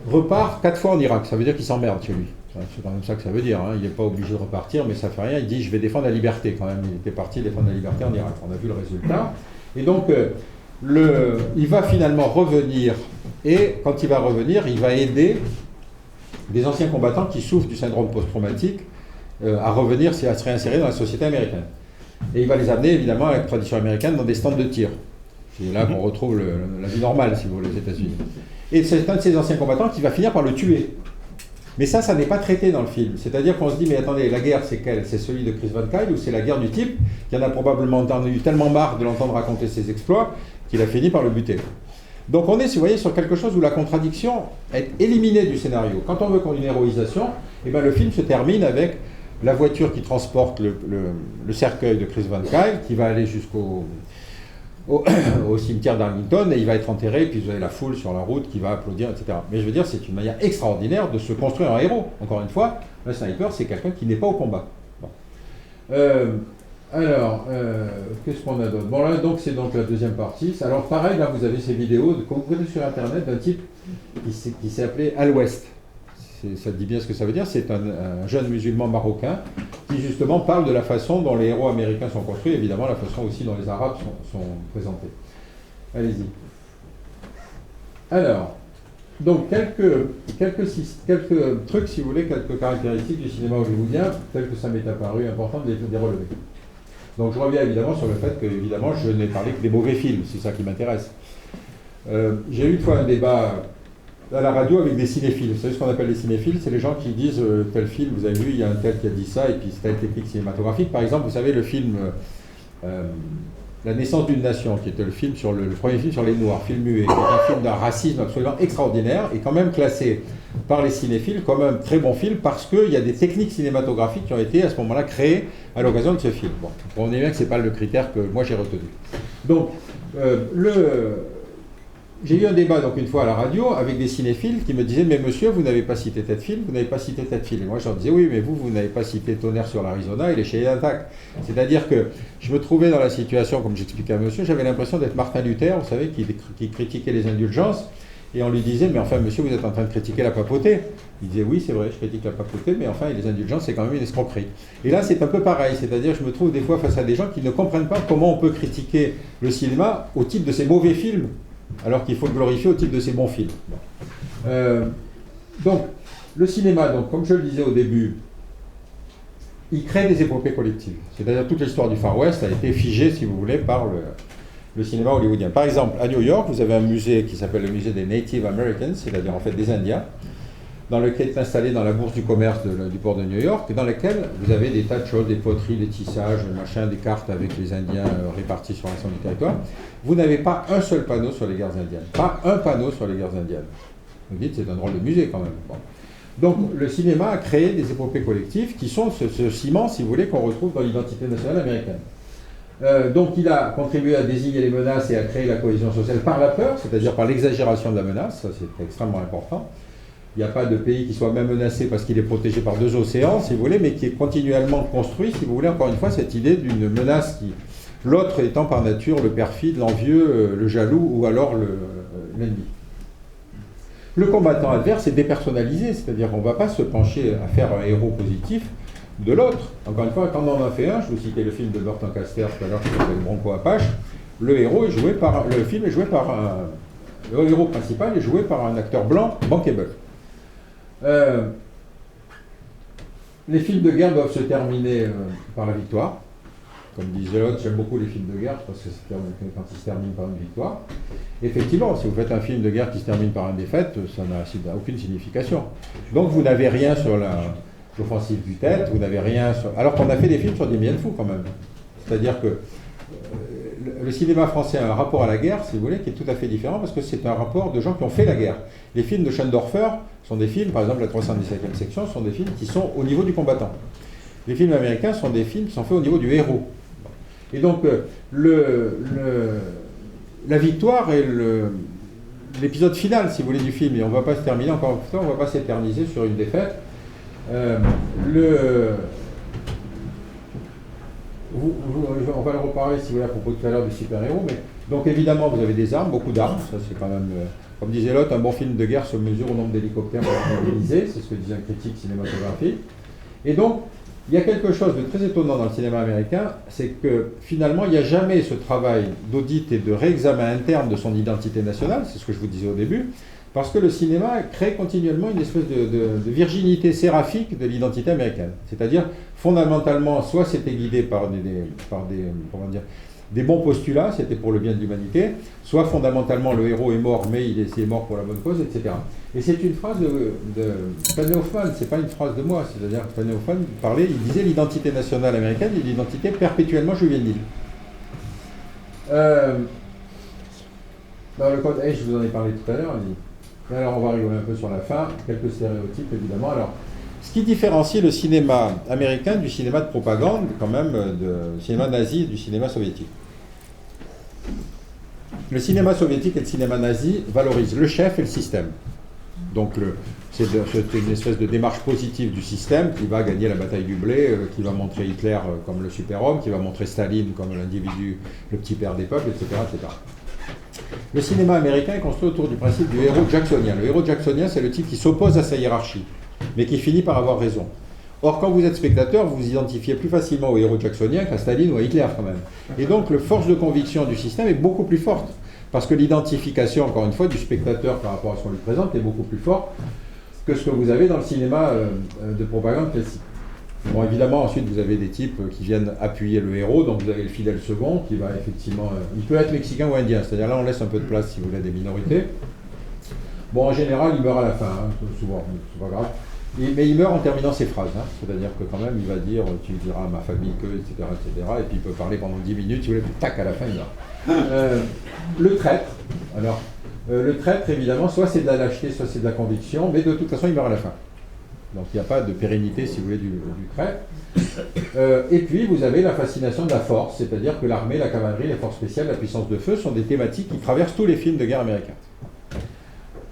repart 4 fois en Irak. Ça veut dire qu'il s'emmerde chez lui. C'est quand même ça que ça veut dire. Hein. Il n'est pas obligé de repartir, mais ça fait rien. Il dit, je vais défendre la liberté quand même. Il était parti défendre la liberté en Irak. On a vu le résultat. Et donc, il va finalement revenir. Et quand il va revenir, il va aider des anciens combattants qui souffrent du syndrome post-traumatique à revenir, à se réinsérer dans la société américaine. Et il va les amener, évidemment, à la tradition américaine, dans des stands de tir. C'est là qu'on retrouve la vie normale, si vous voulez, aux États-Unis. Et c'est un de ces anciens combattants qui va finir par le tuer. Mais ça n'est pas traité dans le film. C'est-à-dire qu'on se dit, mais attendez, la guerre, c'est quelle? C'est celui de Chris Van Kyle ou c'est la guerre du type qui en a probablement eu tellement marre de l'entendre raconter ses exploits qu'il a fini par le buter. Donc on est, si vous voyez, sur quelque chose où la contradiction est éliminée du scénario. Quand on veut qu'on ait une héroïsation, eh ben, le film se termine avec la voiture qui transporte le cercueil de Chris Van Kyle, qui va aller jusqu'au cimetière d'Arlington, et il va être enterré, puis vous avez la foule sur la route qui va applaudir, etc. Mais je veux dire, c'est une manière extraordinaire de se construire un héros. Encore une fois, un sniper, c'est quelqu'un qui n'est pas au combat. Bon. Qu'est-ce qu'on a d'autre? Bon, là, donc, c'est donc la deuxième partie. Alors, pareil, là, vous avez ces vidéos que vous prenez sur Internet d'un type qui s'est appelé Al-West. Ça dit bien ce que ça veut dire. C'est un jeune musulman marocain qui, justement, parle de la façon dont les héros américains sont construits, évidemment, la façon aussi dont les Arabes sont présentés. Allez-y. Alors, donc, quelques trucs, si vous voulez, quelques caractéristiques du cinéma hollywoodien, telles que ça m'est apparu important de les relever. Donc je reviens évidemment sur le fait que, évidemment, je n'ai parlé que des mauvais films, c'est ça qui m'intéresse. J'ai eu une fois un débat à la radio avec des cinéphiles. Vous savez ce qu'on appelle les cinéphiles? C'est les gens qui disent tel film, vous avez vu, il y a un tel qui a dit ça, et puis c'est telle technique cinématographique. Par exemple, vous savez, le film La naissance d'une nation, qui était le premier film sur les Noirs, film muet, qui est un film d'un racisme absolument extraordinaire, et quand même classé par les cinéphiles comme un très bon film, parce qu'il y a des techniques cinématographiques qui ont été à ce moment-là créées à l'occasion de ce film. Bon, on est bien que ce n'est pas le critère que moi j'ai retenu. Donc, j'ai eu un débat donc une fois à la radio avec des cinéphiles qui me disaient, mais monsieur, vous n'avez pas cité tel film, vous n'avez pas cité tel film. Et moi je leur disais, oui, mais vous n'avez pas cité Tonnerre sur l'Arizona et les Cheyenne Attack. C'est-à-dire que je me trouvais dans la situation, comme j'expliquais à monsieur, j'avais l'impression d'être Martin Luther, vous savez, qui critiquait les indulgences, et on lui disait, mais enfin monsieur, vous êtes en train de critiquer la papauté. Il disait, oui, c'est vrai, je critique la papauté, mais enfin les indulgences, c'est quand même une escroquerie. Et là, c'est un peu pareil, c'est-à-dire je me trouve des fois face à des gens qui ne comprennent pas comment on peut critiquer le cinéma au titre de ces mauvais films, alors qu'il faut le glorifier au titre de ces bons films. Bon. Donc, le cinéma, donc, comme je le disais au début, il crée des épopées collectives. C'est-à-dire toute l'histoire du Far West a été figée, si vous voulez, par le cinéma hollywoodien. Par exemple, à New York, vous avez un musée qui s'appelle le musée des Native Americans, c'est-à-dire en fait des Indiens, dans lequel est installé dans la bourse du commerce du port de New York, et dans lequel vous avez des tas de choses, des poteries, des tissages, machin, des cartes avec les Indiens répartis sur l'ensemble du territoire. Vous n'avez pas un seul panneau sur les guerres indiennes. Pas un panneau sur les guerres indiennes. Vous dites, c'est un drôle de musée quand même. Bon. Donc le cinéma a créé des épopées collectives qui sont ce ciment, si vous voulez, qu'on retrouve dans l'identité nationale américaine. Donc il a contribué à désigner les menaces et à créer la cohésion sociale par la peur, c'est-à-dire par l'exagération de la menace, ça c'est extrêmement important. Il n'y a pas de pays qui soit même menacé parce qu'il est protégé par 2 océans, si vous voulez, mais qui est continuellement construit, si vous voulez, encore une fois, cette idée d'une menace qui... L'autre étant par nature le perfide, l'envieux, le jaloux ou alors l'ennemi. Le combattant adverse est dépersonnalisé, c'est-à-dire qu'on ne va pas se pencher à faire un héros positif de l'autre. Encore une fois, quand on en a fait un, je vous citais le film de Burt Lancaster tout à l'heure qui s'appelle Bronco Apache, le héros est joué par... Le film est joué par un... Le héros principal est joué par un acteur blanc bankable. Les films de guerre doivent se terminer par la victoire. Comme disait l'autre, j'aime beaucoup les films de guerre parce que c'est quand ils se terminent par une victoire. Effectivement, si vous faites un film de guerre qui se termine par une défaite, ça n'a aucune signification. Donc vous n'avez rien sur l'offensive du Tet, vous n'avez rien sur... Alors qu'on a fait des films sur des Dien Phu quand même. C'est-à-dire que le cinéma français a un rapport à la guerre, si vous voulez, qui est tout à fait différent parce que c'est un rapport de gens qui ont fait la guerre. Les films de Schoendorfer sont des films, par exemple la 317e section, sont des films qui sont au niveau du combattant. Les films américains sont des films qui sont faits au niveau du héros. Et donc la victoire est l'épisode final, si vous voulez, du film. Et on ne va pas se terminer, encore une fois, on ne va pas s'éterniser sur une défaite. On va le reparler, si vous voulez, à propos tout à l'heure du super-héros. Mais, donc évidemment, vous avez des armes, beaucoup d'armes. Ça, c'est quand même, comme disait l'autre, un bon film de guerre se mesure au nombre d'hélicoptères mobilisés. C'est ce que disait un critique cinématographique. Et donc, il y a quelque chose de très étonnant dans le cinéma américain, c'est que finalement, il n'y a jamais ce travail d'audit et de réexamen interne de son identité nationale, c'est ce que je vous disais au début, parce que le cinéma crée continuellement une espèce de virginité séraphique de l'identité américaine. C'est-à-dire, fondamentalement, soit c'était guidé par des bons postulats, c'était pour le bien de l'humanité, soit fondamentalement le héros est mort, mais il est mort pour la bonne cause, etc. Et c'est une phrase de Fanny Hoffman, c'est pas une phrase de moi, c'est-à-dire que Fanny Hoffman parlait, il disait l'identité nationale américaine est l'identité perpétuellement juvénile. Dans le code H, je vous en ai parlé tout à l'heure, alors on va rigoler un peu sur la fin, quelques stéréotypes évidemment. Alors, ce qui différencie le cinéma américain du cinéma de propagande, quand même, du cinéma nazi et du cinéma soviétique. Le cinéma soviétique et le cinéma nazi valorisent le chef et le système. Donc c'est une espèce de démarche positive du système qui va gagner la bataille du blé, qui va montrer Hitler comme le super-homme, qui va montrer Staline comme l'individu, le petit père des peuples, etc., etc. Le cinéma américain est construit autour du principe du héros jacksonien. Le héros jacksonien, c'est le type qui s'oppose à sa hiérarchie, mais qui finit par avoir raison. Or, quand vous êtes spectateur, vous vous identifiez plus facilement au héros jacksonien qu'à Staline ou à Hitler, quand même. Et donc, la force de conviction du système est beaucoup plus forte, parce que l'identification, encore une fois, du spectateur par rapport à ce qu'on lui présente est beaucoup plus forte que ce que vous avez dans le cinéma de propagande classique. Bon, évidemment, ensuite, vous avez des types qui viennent appuyer le héros, donc vous avez le fidèle second, qui va effectivement... il peut être mexicain ou indien, c'est-à-dire là, on laisse un peu de place, si vous voulez, à des minorités. Bon, en général, il meurt à la fin, hein, souvent, c'est pas grave. Mais il meurt en terminant ses phrases, hein. C'est-à-dire que quand même, il va dire, tu diras à ma famille que, etc., etc., et puis il peut parler pendant 10 minutes, si vous voulez, puis tac, à la fin, il meurt. Le traître, alors, le traître, évidemment, soit c'est de la lâcheté, soit c'est de la conviction, mais de toute façon, il meurt à la fin. Donc il n'y a pas de pérennité, si vous voulez, du traître. Et puis, vous avez la fascination de la force, c'est-à-dire que l'armée, la cavalerie, les forces spéciales, la puissance de feu sont des thématiques qui traversent tous les films de guerre américains.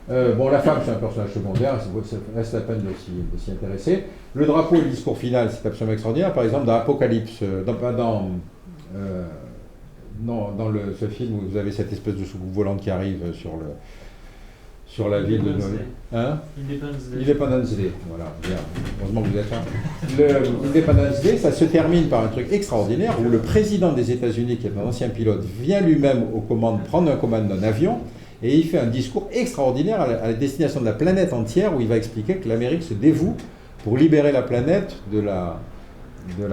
Bon, la femme, c'est un personnage secondaire, ça reste la peine de s'y intéresser. Le drapeau et le discours final, c'est absolument extraordinaire. Par exemple, dans Apocalypse, dans ce film où vous avez cette espèce de soucoupe volante qui arrive sur la ville de Independence Day. Voilà, bien. Heureusement que vous êtes là. Independence Day, ça se termine par un truc extraordinaire où le président des États-Unis, qui est un ancien pilote, vient lui-même prendre un commande d'un avion. Et il fait un discours extraordinaire à la destination de la planète entière où il va expliquer que l'Amérique se dévoue pour libérer la planète de la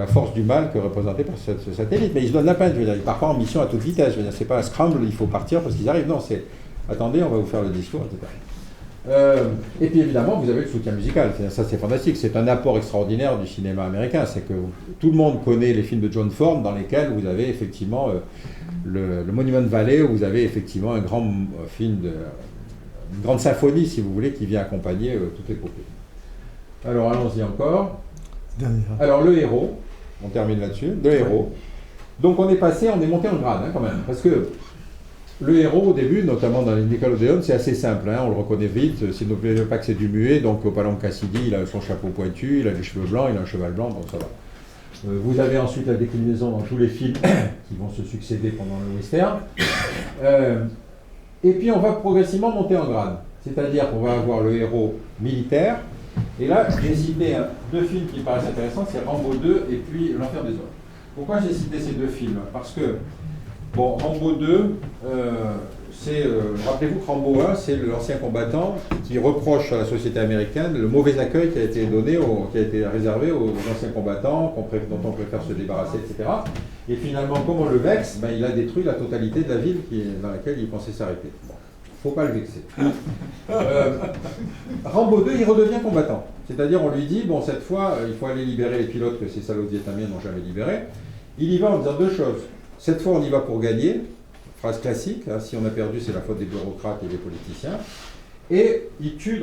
force du mal que représentait par ce satellite. Mais il se donne la peine, je veux dire, il part pas en mission à toute vitesse, je veux dire, c'est pas un scramble, il faut partir parce qu'ils arrivent, non, c'est attendez, on va vous faire le discours, etc. Et puis évidemment, vous avez le soutien musical, ça c'est fantastique, c'est un apport extraordinaire du cinéma américain, c'est que tout le monde connaît les films de John Ford dans lesquels vous avez effectivement le Monument Valley, où vous avez effectivement un grand film, une grande symphonie, si vous voulez, qui vient accompagner toute l'épopée. Alors allons-y encore. Alors le héros, on termine là-dessus, le héros. Donc on est monté en grade quand même, parce que le héros au début, notamment dans les Nickelodeon, c'est assez simple, on le reconnaît vite, n'oubliez pas que c'est du muet, donc Palom Cassidy, il a son chapeau pointu, il a les cheveux blancs, il a un cheval blanc, donc ça va. Vous avez ensuite la déclinaison dans tous les films qui vont se succéder pendant le western. Et puis on va progressivement monter en grade, c'est-à-dire qu'on va avoir le héros militaire, et là j'ai cité deux films qui me paraissent intéressants, c'est Rambo 2 et puis L'Enfer des Hommes. Pourquoi j'ai cité ces deux films? Parce que, bon, Rambo 2, rappelez-vous que Rambo 1, c'est l'ancien combattant qui reproche à la société américaine le mauvais accueil qui a été donné, qui a été réservé aux anciens combattants, dont on préfère se débarrasser, etc. Et finalement, comme on le vexe, il a détruit la totalité de la ville dans laquelle il pensait s'arrêter. Bon, faut pas le vexer. Rambo 2, il redevient combattant. C'est-à-dire, on lui dit, bon, cette fois, il faut aller libérer les pilotes que ces salauds vietnamiens n'ont jamais libérés. Il y va en disant deux choses. Cette fois, on y va pour gagner. Phrase classique, si on a perdu, c'est la faute des bureaucrates et des politiciens. Et il tue,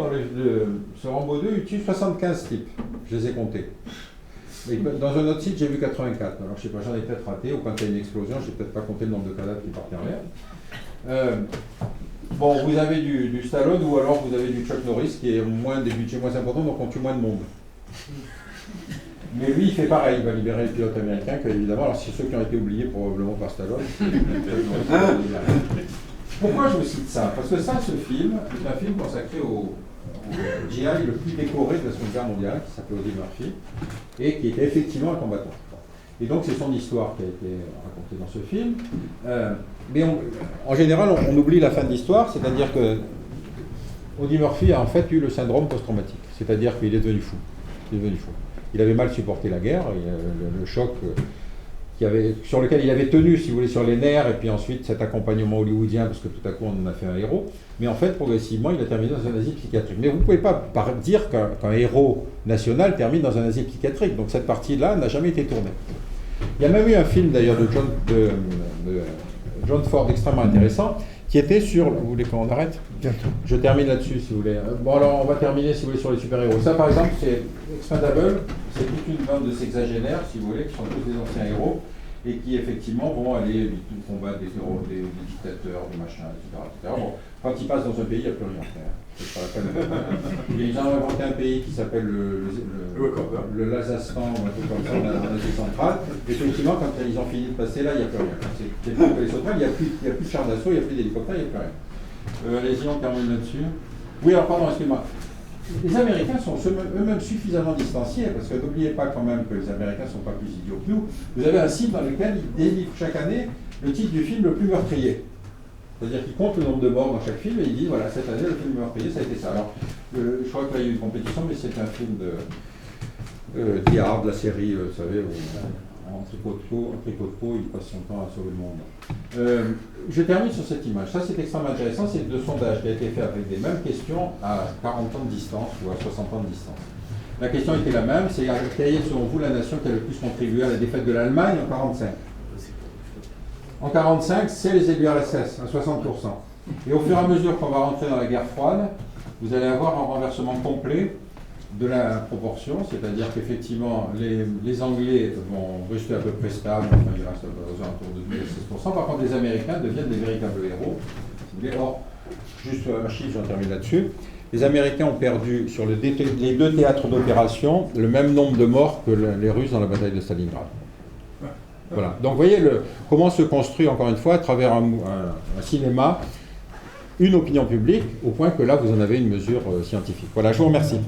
ce Rambo 2, il tue 75 types. Je les ai comptés. Mais dans un autre site, j'ai vu 84. Alors, je sais pas, j'en ai peut-être raté, ou quand il y a une explosion, j'ai peut-être pas compté le nombre de cadavres qui partent en l'air. Bon, vous avez du Stallone, ou alors vous avez du Chuck Norris, qui est des budgets moins importants, donc on tue moins de monde. Mais lui, il fait pareil, il va libérer les pilotes américains, évidemment, alors c'est ceux qui ont été oubliés probablement par Stallone. Pourquoi je vous cite ça? Parce que ça, ce film, est un film consacré au GI le plus décoré de la Seconde Guerre mondiale, qui s'appelait Eddie Murphy, et qui était effectivement un combattant. Et donc c'est son histoire qui a été racontée dans ce film. Mais en général, on oublie la fin de l'histoire, c'est-à-dire que Eddie Murphy a en fait eu le syndrome post-traumatique, c'est-à-dire qu'il est devenu fou. Il avait mal supporté la guerre, le choc sur lequel il avait tenu, si vous voulez, sur les nerfs, et puis ensuite cet accompagnement hollywoodien, parce que tout à coup on en a fait un héros. Mais en fait, progressivement, il a terminé dans un asile psychiatrique. Mais vous ne pouvez pas dire qu'un héros national termine dans un asile psychiatrique. Donc cette partie-là n'a jamais été tournée. Il y a même eu un film d'ailleurs de John Ford extrêmement intéressant, qui était sur... Vous voulez qu'on arrête? Bientôt. Je termine là-dessus, si vous voulez. Bon, alors, on va terminer, si vous voulez, sur les super-héros. Ça, par exemple, c'est Expendable. C'est toute une bande de sexagénaires, si vous voulez, qui sont tous des anciens héros, et qui, effectivement, vont aller combattre des héros, des dictateurs, des machins, etc. Bon, quand ils passent dans un pays, il n'y a plus rien à faire. C'est pas la peine. Ils ont inventé un pays qui s'appelle le Lazastan, ou un truc comme ça, en Asie centrale. Et effectivement, quand ils ont fini de passer là, il n'y a plus rien. C'est plus que les sauterelles, il n'y a plus de chars d'assaut, il n'y a plus d'hélicoptères, il n'y a plus rien. Allez-y, on termine là-dessus. Oui, alors pardon, excusez-moi. Les Américains sont eux-mêmes suffisamment distanciés, parce que n'oubliez pas quand même que les Américains ne sont pas plus idiots que nous. Vous avez un site dans lequel ils délivrent chaque année le titre du film le plus meurtrier. C'est-à-dire qu'ils comptent le nombre de morts dans chaque film et ils disent, voilà, cette année, le film meurtrier, ça a été ça. Alors, je crois qu'il y a eu une compétition, mais c'est un film de Hard, la série, vous savez, en tricot de peau, il passe son temps à sauver le monde. Je termine sur cette image. Ça, c'est extrêmement intéressant. C'est le sondage qui a été fait avec des mêmes questions à 40 ans de distance ou à 60 ans de distance. La question était la même, c'est quelle est, selon vous, la nation qui a le plus contribué à la défaite de l'Allemagne en 1945 ? En 1945, c'est les URSS, à 60%. Et au fur et à mesure qu'on va rentrer dans la guerre froide, vous allez avoir un renversement complet de la proportion, c'est-à-dire qu'effectivement, les Anglais vont rester à peu près stables, enfin, ils restent aux alentours de 12-16%. Par contre, les Américains deviennent des véritables héros. Or, juste un chiffre, j'en termine là-dessus. Les Américains ont perdu sur les deux théâtres d'opération le même nombre de morts que les Russes dans la bataille de Stalingrad. Voilà. Donc, vous voyez comment se construit, encore une fois, à travers un cinéma, une opinion publique, au point que là, vous en avez une mesure scientifique. Voilà, je vous remercie.